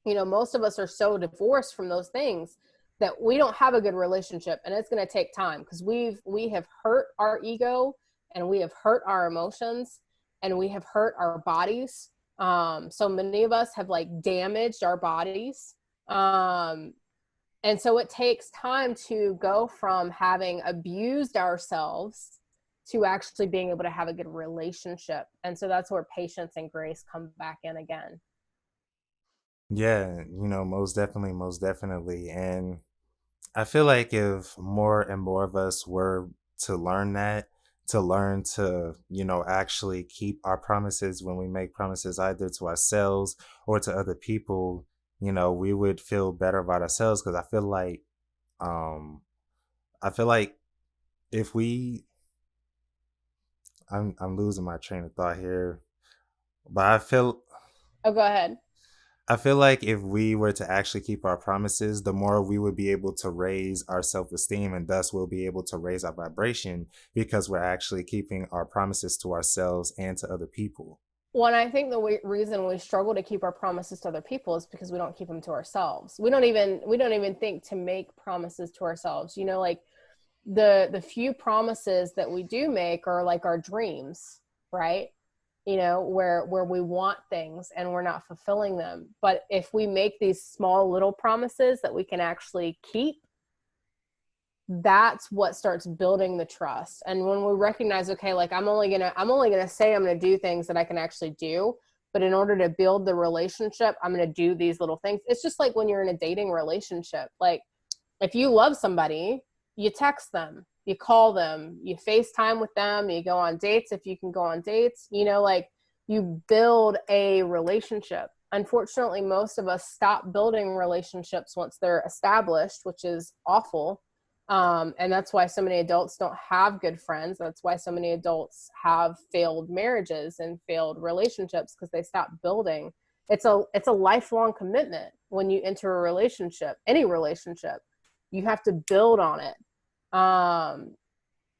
You know, most of us are so divorced from those things that we don't have a good relationship, and it's going to take time because we have hurt our ego, and we have hurt our emotions, and we have hurt our bodies. So many of us have like damaged our bodies. And so it takes time to go from having abused ourselves to actually being able to have a good relationship. And so that's where patience and grace come back in again. Yeah, you know, most definitely. And I feel like if more and more of us were to learn that, to learn to, you know, actually keep our promises when we make promises either to ourselves or to other people, you know, we would feel better about ourselves. Because I feel like um I feel like if we, I'm losing my train of thought here, but Oh, go ahead. I feel like if we were to actually keep our promises, the more we would be able to raise our self esteem, and thus we'll be able to raise our vibration because we're actually keeping our promises to ourselves and to other people. Well, and I think the reason we struggle to keep our promises to other people is because we don't keep them to ourselves. We don't even think to make promises to ourselves. Like the few promises that we do make are like our dreams, right? Where we want things and we're not fulfilling them. But if we make these small little promises that we can actually keep, that's what starts building the trust. And when we recognize, okay, like I'm only gonna say I'm gonna do things that I can actually do, but in order to build the relationship, I'm gonna do these little things. It's just like when you're in a dating relationship. Like if you love somebody, you text them, you call them, you FaceTime with them, you go on dates if you can go on dates, like you build a relationship. Unfortunately, most of us stop building relationships once they're established, which is awful. And that's why so many adults don't have good friends. That's why so many adults have failed marriages and failed relationships, because they stop building. It's a lifelong commitment when you enter a relationship, any relationship. You have to build on it. And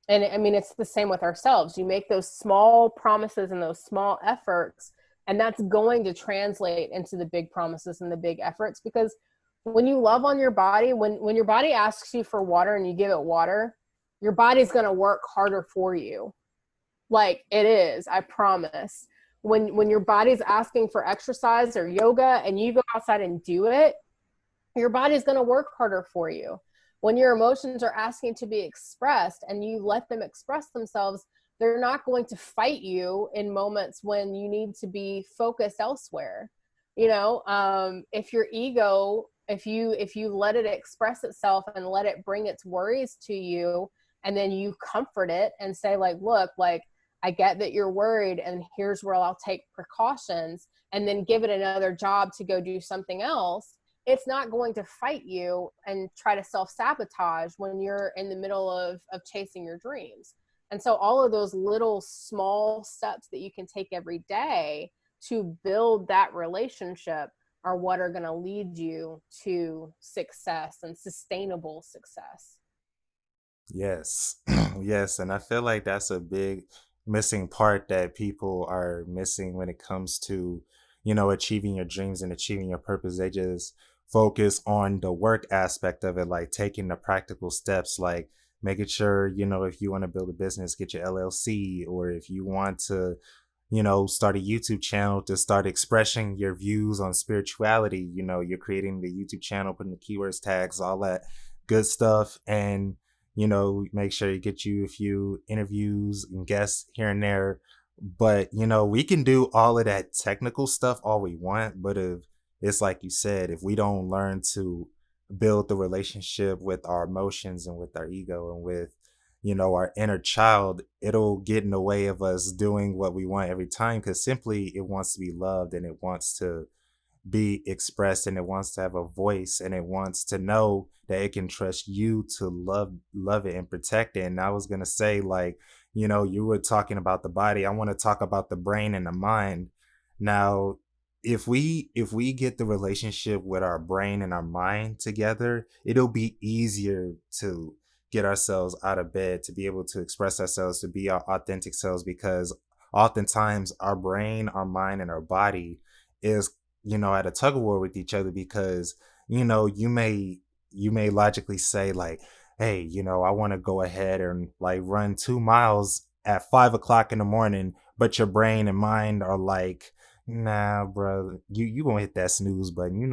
I mean, it's the same with ourselves. You make those small promises and those small efforts, and that's going to translate into the big promises and the big efforts. Because when you love on your body, when your body asks you for water and you give it water, your body's going to work harder for you. Like it is, I promise. When your body's asking for exercise or yoga and you go outside and do it, your body's going to work harder for you. When your emotions are asking to be expressed and you let them express themselves, they're not going to fight you in moments when you need to be focused elsewhere. If your ego, if you let it express itself and let it bring its worries to you, and then you comfort it and say, like, look, like, I get that you're worried and here's where I'll take precautions, and then give it another job to go do something else, it's not going to fight you and try to self-sabotage when you're in the middle of chasing your dreams. And so all of those little small steps that you can take every day to build that relationship are what are going to lead you to success and sustainable success. Yes. Yes. And I feel like that's a big missing part that people are missing when it comes to, achieving your dreams and achieving your purpose. They just focus on the work aspect of it, like taking the practical steps, like making sure, if you want to build a business, get your LLC, or if you want to, start a YouTube channel to start expressing your views on spirituality, you're creating the YouTube channel, putting the keywords tags, all that good stuff. And make sure you get you a few interviews and guests here and there. But, we can do all of that technical stuff all we want. But if it's like you said, if we don't learn to build the relationship with our emotions and with our ego and with, our inner child, it'll get in the way of us doing what we want every time, because simply it wants to be loved and it wants to be expressed and it wants to have a voice and it wants to know that it can trust you to love it and protect it. And I was going to say, like, you were talking about the body, I want to talk about the brain and the mind. Now, if we get the relationship with our brain and our mind together, it'll be easier to get ourselves out of bed, to be able to express ourselves, to be our authentic selves, because oftentimes our brain, our mind, and our body is, at a tug of war with each other, because you may logically say, like, hey, I want to go ahead and like run 2 miles at 5 o'clock in the morning, but your brain and mind are like, nah, bro, you gonna hit that snooze button.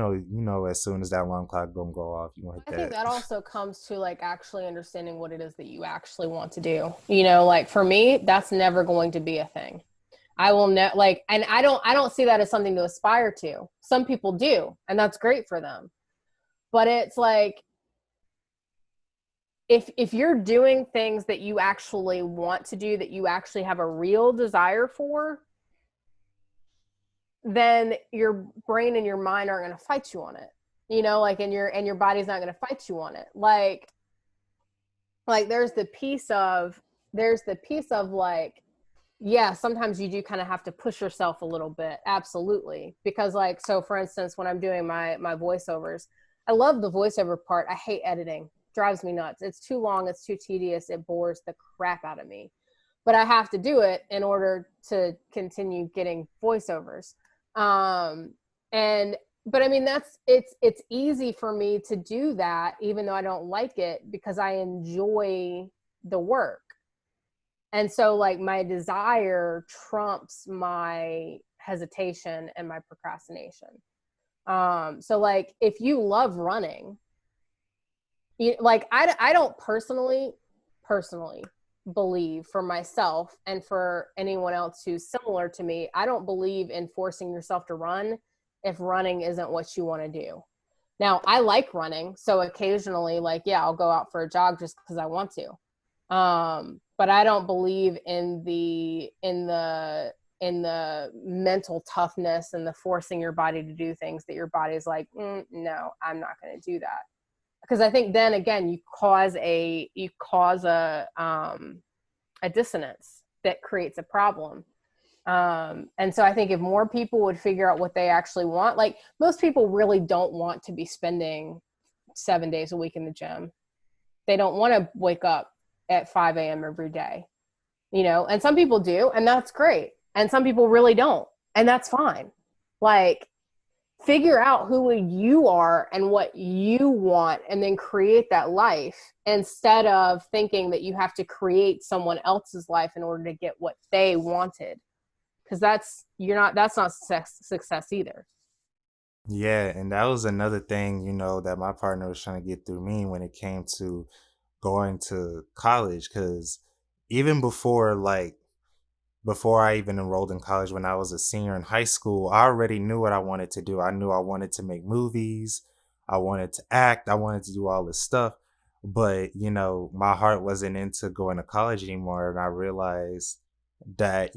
As soon as that alarm clock gonna go off, you gonna hit I think that. that also comes to like actually understanding what it is that you actually want to do. Like for me, that's never going to be a thing. I will not like, and I don't see that as something to aspire to. Some people do, and that's great for them. But it's like, if you're doing things that you actually want to do, that you actually have a real desire for, then your brain and your mind aren't going to fight you on it. Like, and your body's not going to fight you on it. Like, Like there's the piece of like, yeah, sometimes you do kind of have to push yourself a little bit, absolutely, because like, so for instance, when I'm doing my voiceovers, I love the voiceover part. I hate editing, drives me nuts. It's too long, it's too tedious, it bores the crap out of me, but I have to do it in order to continue getting voiceovers. And but I mean, it's easy for me to do that even though I don't like it, because I enjoy the work. And so like my desire trumps my hesitation and my procrastination. So like if you love running, like I don't personally believe, for myself and for anyone else who's similar to me, I don't believe in forcing yourself to run if running isn't what you want to do. Now I like running, so occasionally, like, yeah, I'll go out for a jog just because I want to. But I don't believe in the mental toughness and the forcing your body to do things that your body's like, no, I'm not going to do that. Because I think then again you cause a dissonance that creates a problem. And so I think if more people would figure out what they actually want, like most people really don't want to be spending 7 days a week in the gym. They don't want to wake up at 5 a.m. every day, and some people do, and that's great. And some people really don't, and that's fine. Like, figure out who you are and what you want, and then create that life instead of thinking that you have to create someone else's life in order to get what they wanted. Because that's not success either. Yeah, and that was another thing, that my partner was trying to get through me when it came to going to college. Because even before I even enrolled in college, when I was a senior in high school, I already knew what I wanted to do. I knew I wanted to make movies, I wanted to act, I wanted to do all this stuff. But, my heart wasn't into going to college anymore. And I realized that,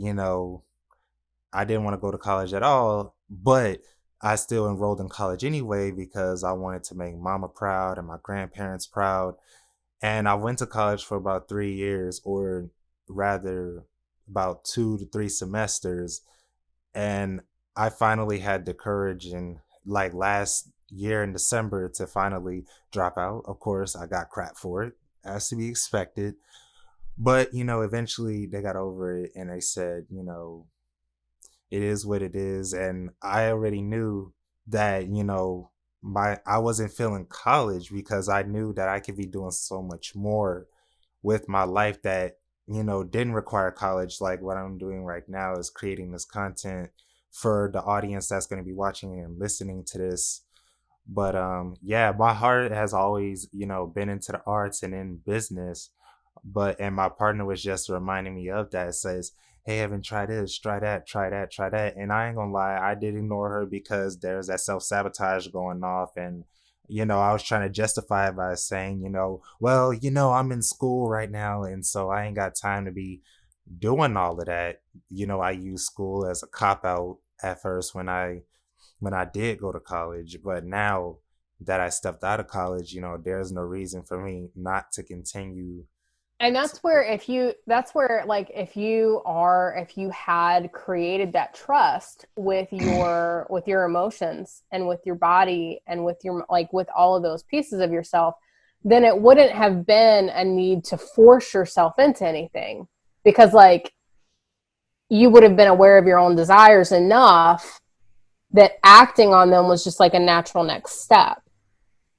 I didn't want to go to college at all, but I still enrolled in college anyway because I wanted to make mama proud and my grandparents proud. And I went to college for about 3 years, or rather, about 2 to 3 semesters. And I finally had the courage, and like last year in December, to finally drop out. Of course, I got crap for it, as to be expected. But, eventually they got over it and they said, it is what it is. And I already knew that, I wasn't feeling college because I knew that I could be doing so much more with my life that, didn't require college. Like what I'm doing right now is creating this content for the audience that's going to be watching and listening to this. But yeah, my heart has always, been into the arts and in business. But and my partner was just reminding me of that. It says, "Hey, Evan, try this, try that, try that, try that." And I ain't gonna lie, I did ignore her because there's that self-sabotage going off. And I was trying to justify it by saying, well, I'm in school right now, and so I ain't got time to be doing all of that. I use school as a cop out at first when I did go to college. But now that I stepped out of college, there's no reason for me not to continue. And that's where like if you had created that trust with your emotions and with your body and with your, like, with all of those pieces of yourself, then it wouldn't have been a need to force yourself into anything, because like you would have been aware of your own desires enough that acting on them was just like a natural next step.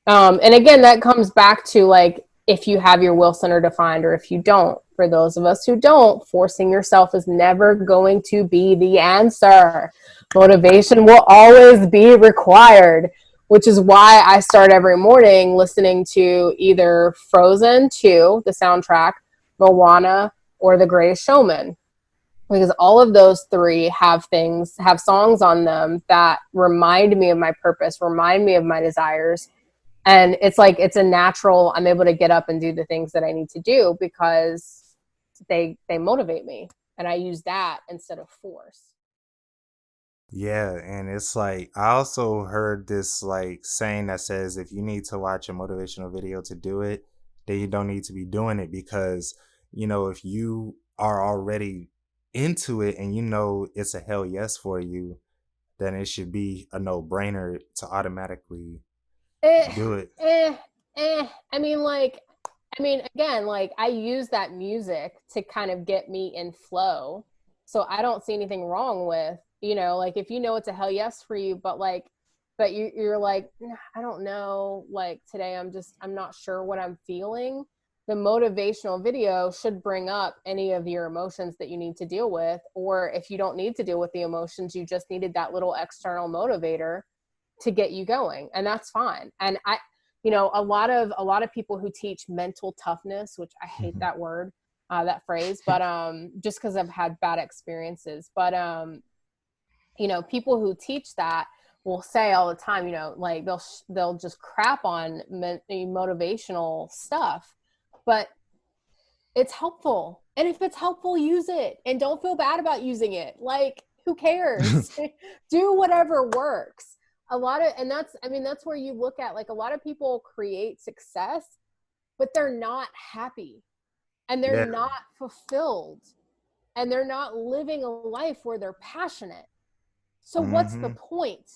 And again, that comes back to like if you have your will center defined or if you don't. For those of us who don't, forcing yourself is never going to be the answer. Motivation will always be required, which is why I start every morning listening to either Frozen 2, the soundtrack, Moana, or The Greatest Showman, because all of those three have songs on them that remind me of my purpose, remind me of my desires. And it's like it's a natural, I'm able to get up and do the things that I need to do because they motivate me, and I use that instead of force. Yeah, and it's like I also heard this like saying that says if you need to watch a motivational video to do it, then you don't need to be doing it. Because if you are already into it and it's a hell yes for you, then it should be a no-brainer to automatically Eh, do it. eh, I mean, like, again, like I use that music to kind of get me in flow. So I don't see anything wrong with, like if it's a hell yes for you, but like, but you're like, "Nah, I don't know, like today I'm not sure what I'm feeling." The motivational video should bring up any of your emotions that you need to deal with. Or if you don't need to deal with the emotions, you just needed that little external motivator to get you going, and that's fine. And a lot of people who teach mental toughness, which I hate that word, that phrase, but just because I've had bad experiences, but people who teach that will say all the time, like they'll just crap on motivational stuff, but it's helpful. And if it's helpful, use it and don't feel bad about using it. Like, who cares? Do whatever works. And that's where you look at, like, a lot of people create success, but they're not happy and they're Yeah. not fulfilled and they're not living a life where they're passionate. So what's the Hmm. point?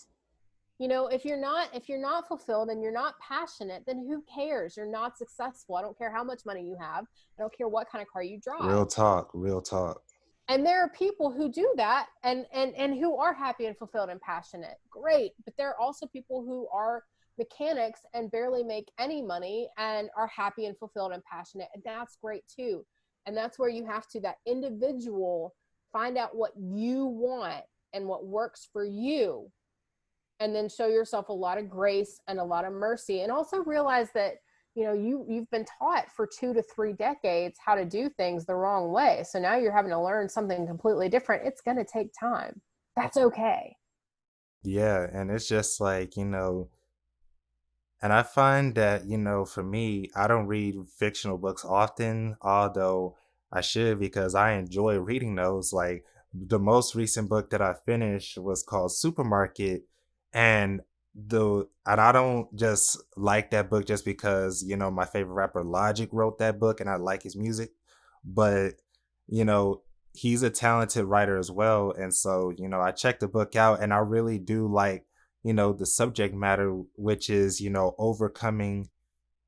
If you're not fulfilled and you're not passionate, then who cares? You're not successful. I don't care how much money you have. I don't care what kind of car you drive. Real talk, real talk. And there are people who do that and who are happy and fulfilled and passionate. Great. But there are also people who are mechanics and barely make any money and are happy and fulfilled and passionate. And that's great too. And that's where you have to, that individual, find out what you want and what works for you, and then show yourself a lot of grace and a lot of mercy, and also realize that you've been taught for 2 to 3 decades how to do things the wrong way, so now you're having to learn something completely different. It's going to take time. That's okay. Yeah, and it's just like, and I find that, for me, I don't read fictional books often, although I should, because I enjoy reading those. Like, the most recent book that I finished was called Supermarket. And I don't just like that book just because, my favorite rapper Logic wrote that book and I like his music, but you know, he's a talented writer as well. And so, I checked the book out and I really do like the subject matter, which is, overcoming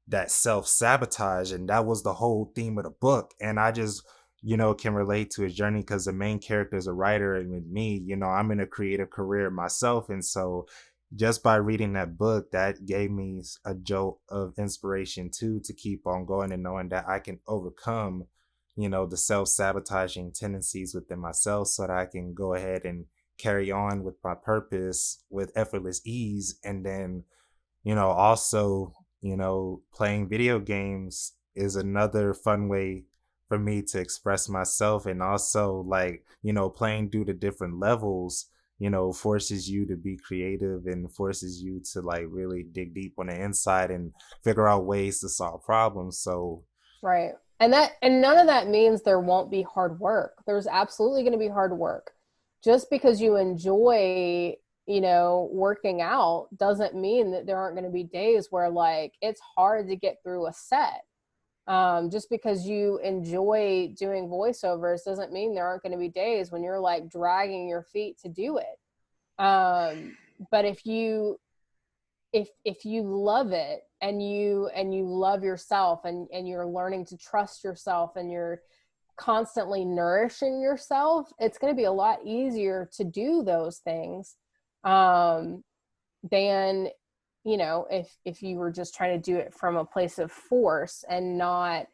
that self sabotage. And that was the whole theme of the book. And I just, can relate to his journey because the main character is a writer. And with me, I'm in a creative career myself. And so, just by reading that book, that gave me a jolt of inspiration too, to keep on going and knowing that I can overcome, the self sabotaging tendencies within myself so that I can go ahead and carry on with my purpose with effortless ease. And then, also, playing video games is another fun way for me to express myself. And also, like, playing through the different levels, forces you to be creative and forces you to like really dig deep on the inside and figure out ways to solve problems. So, Right. And none of that means there won't be hard work. There's absolutely going to be hard work. Just because you enjoy, working out doesn't mean that there aren't going to be days where, like, it's hard to get through a set. Just because you enjoy doing voiceovers doesn't mean there aren't going to be days when you're like dragging your feet to do it. But if you love it, and you love yourself, and you're learning to trust yourself, and you're constantly nourishing yourself, it's going to be a lot easier to do those things, um, than if you were just trying to do it from a place of force, and not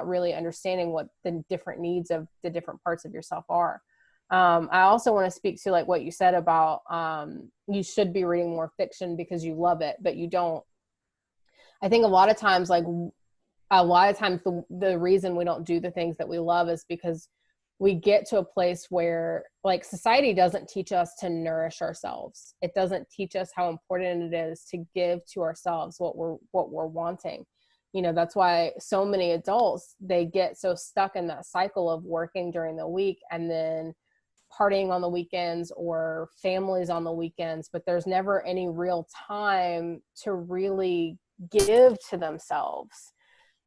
really understanding what the different needs of the different parts of yourself are. I also want to speak to, like, what you said about, you should be reading more fiction because you love it, but you don't. I think a lot of times the reason we don't do the things that we love is because we get to a place where, like, society doesn't teach us to nourish ourselves. It doesn't teach us how important it is to give to ourselves what we're wanting. That's why so many adults, they get so stuck in that cycle of working during the week and then partying on the weekends, or families on the weekends, but there's never any real time to really give to themselves.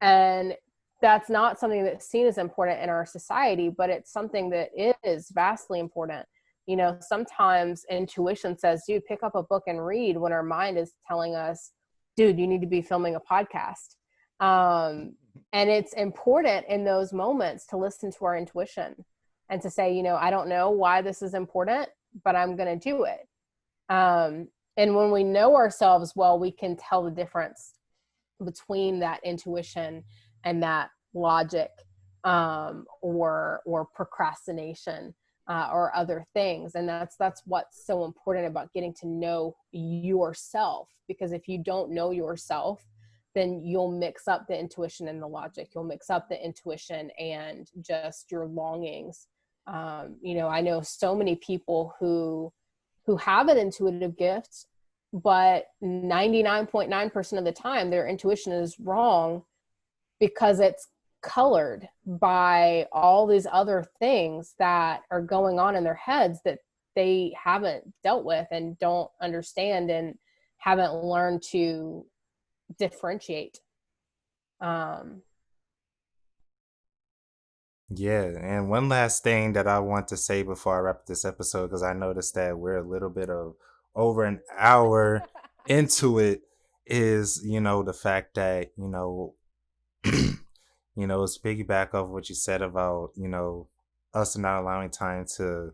And that's not something that's seen as important in our society, but it's something that is vastly important. You know, sometimes intuition says, dude, pick up a book and read, when our mind is telling us, dude, you need to be filming a podcast. And it's important in those moments to listen to our intuition and to say, you know, I don't know why this is important, but I'm going to do it. And when we know ourselves well, we can tell the difference between that intuition and that logic, or procrastination, or other things. And that's what's so important about getting to know yourself, because if you don't know yourself, then you'll mix up the intuition and the logic. You'll mix up the intuition and just your longings. You know, I know so many people who have an intuitive gift, but 99.9% of the time their intuition is wrong because it's colored by all these other things that are going on in their heads that they haven't dealt with and don't understand and haven't learned to differentiate. um Yeah, and one last thing that I want to say before I wrap this episode, because I noticed that we're a little bit of over an hour into it, is, the fact that, it's piggyback off what you said about, us not allowing time to,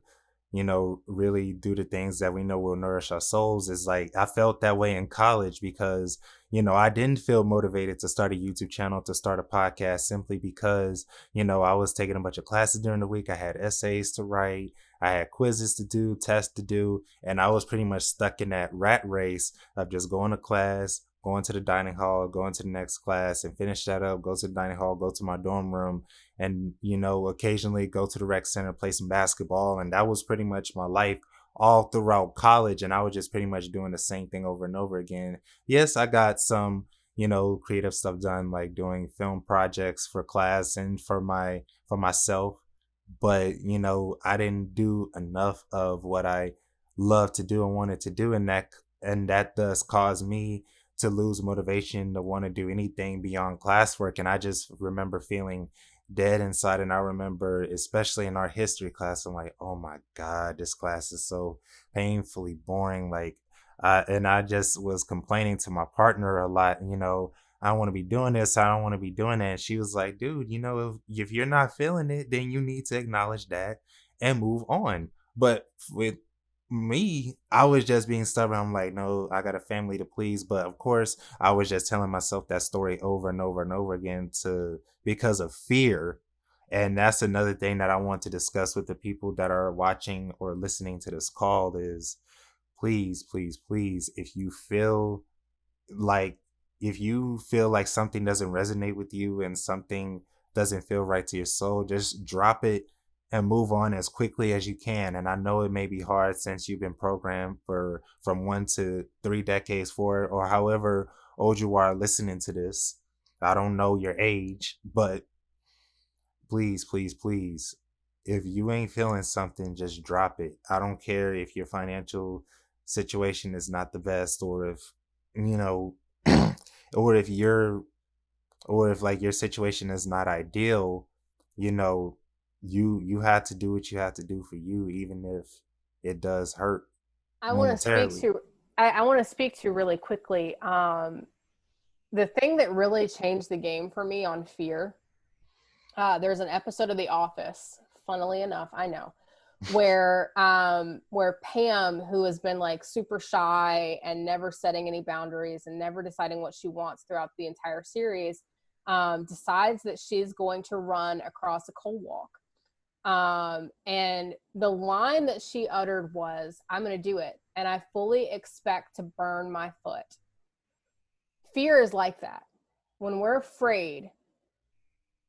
really do the things that we know will nourish our souls. Is like, I felt that way in college because, I didn't feel motivated to start a YouTube channel, to start a podcast, simply because, I was taking a bunch of classes during the week. I had essays to write, I had quizzes to do, tests to do, and I was pretty much stuck in that rat race of just going to class, going to the dining hall, going to the next class, and finish that up, go to the dining hall, go to my dorm room, and, occasionally go to the rec center, play some basketball. And that was pretty much my life all throughout college. And I was just pretty much doing the same thing over and over again. Yes, I got some, creative stuff done, like doing film projects for class and for myself. But, I didn't do enough of what I love to do and wanted to do. And that does cause me to lose motivation to want to do anything beyond classwork. And I just remember feeling dead inside. And I remember, especially in our history class, I'm like, oh my God, this class is so painfully boring. Like, and I just was complaining to my partner a lot, I don't want to be doing this. I don't want to be doing that. And she was like, dude, if you're not feeling it, then you need to acknowledge that and move on. But with me, I was just being stubborn. I'm like, no, I got a family to please. But of course, I was just telling myself that story over and over and over again because of fear. And that's another thing that I want to discuss with the people that are watching or listening to this call is, please, please, please, like if you feel like something doesn't resonate with you and something doesn't feel right to your soul, just drop it and move on as quickly as you can. And I know it may be hard since you've been programmed for from 1 to 3 decades for it, or however old you are listening to this. I don't know your age, but please, please, please, if you ain't feeling something, just drop it. I don't care if your financial situation is not the best, or if, you know, or if you're, or if like your situation is not ideal, you know, you have to do what you have to do for you, even if it does hurt I want to speak momentarily. to I want to speak to really quickly, the thing that really changed the game for me on fear. There's an episode of The Office, funnily enough, I know, where Pam, who has been like super shy and never setting any boundaries and never deciding what she wants throughout the entire series, decides that she's going to run across a coal walk. And the line that she uttered was, I'm going to do it, and I fully expect to burn my foot. Fear is like that. When we're afraid,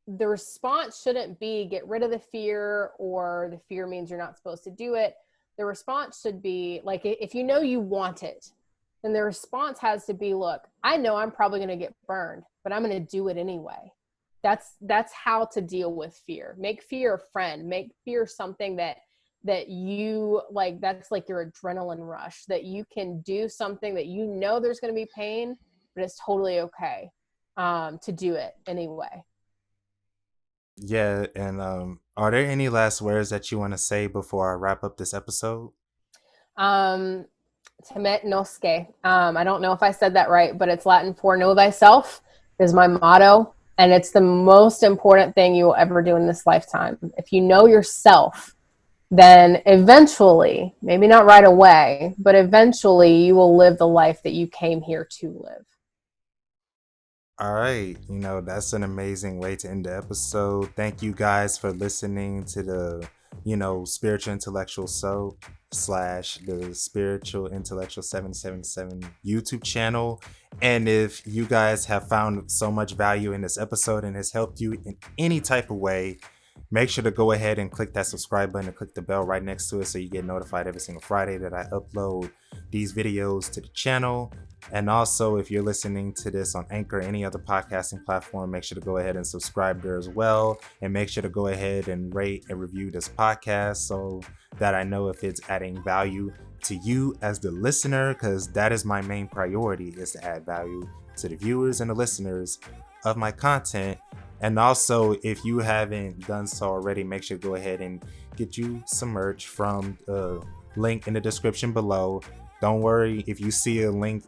the response shouldn't be get rid of the fear, or the fear means you're not supposed to do it. The response should be like, if you know you want it, then the response has to be, look, I know I'm probably going to get burned, but I'm going to do it anyway. That's how to deal with fear. Make fear a friend. Make fear something that you like. That's like your adrenaline rush, that you can do something that you know there's going to be pain, but it's totally okay. to do it anyway. Yeah, and are there any last words that you want to say before I wrap up this episode? Um, Temet nosce. I don't know if I said that right, but it's Latin for know thyself is my motto. And it's the most important thing you will ever do in this lifetime. If you know yourself, then eventually, maybe not right away, but eventually you will live the life that you came here to live. All right, that's an amazing way to end the episode. Thank you guys for listening to the, spiritual intellectual so slash the spiritual intellectual 777 YouTube channel. And if you guys have found so much value in this episode and has helped you in any type of way, make sure to go ahead and click that subscribe button and click the bell right next to it so you get notified every single Friday that I upload these videos to the channel. And also, if you're listening to this on Anchor or any other podcasting platform, make sure to go ahead and subscribe there as well. And make sure to go ahead and rate and review this podcast so that I know if it's adding value to you as the listener, because that is my main priority, is to add value to the viewers and the listeners of my content. And also, if you haven't done so already, make sure to go ahead and get you some merch from the link in the description below. Don't worry if you see a link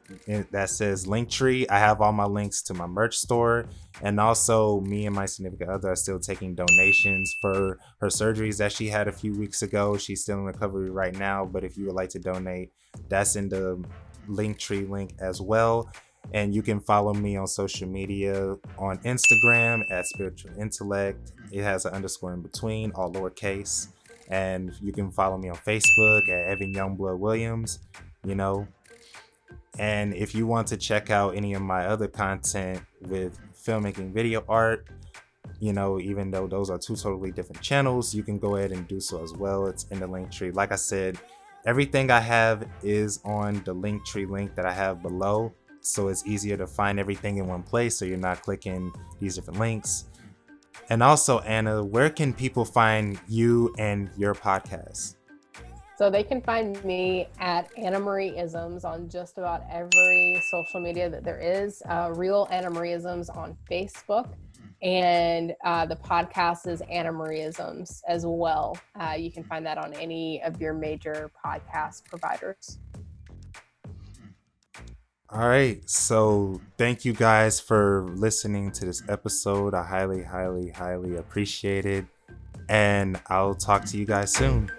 that says Linktree. I have all my links to my merch store. And also, me and my significant other are still taking donations for her surgeries that she had a few weeks ago. She's still in recovery right now. But if you would like to donate, that's in the Linktree link as well. And you can follow me on social media on Instagram at Spiritual Intellect. It has an underscore in between, all lowercase. And you can follow me on Facebook at Evan Youngblood Williams. And if you want to check out any of my other content with filmmaking, video art, even though those are two totally different channels, you can go ahead and do so as well. It's in the link tree. Like I said, everything I have is on the link tree link that I have below. So it's easier to find everything in one place so you're not clicking these different links. And also, Anna, where can people find you and your podcast? So they can find me at Anna Marie Isms on just about every social media that there is. Real Anna Marie Isms on Facebook. And the podcast is Anna Marie Isms as well. You can find that on any of your major podcast providers. All right. So thank you guys for listening to this episode. I highly, highly, highly appreciate it. And I'll talk to you guys soon.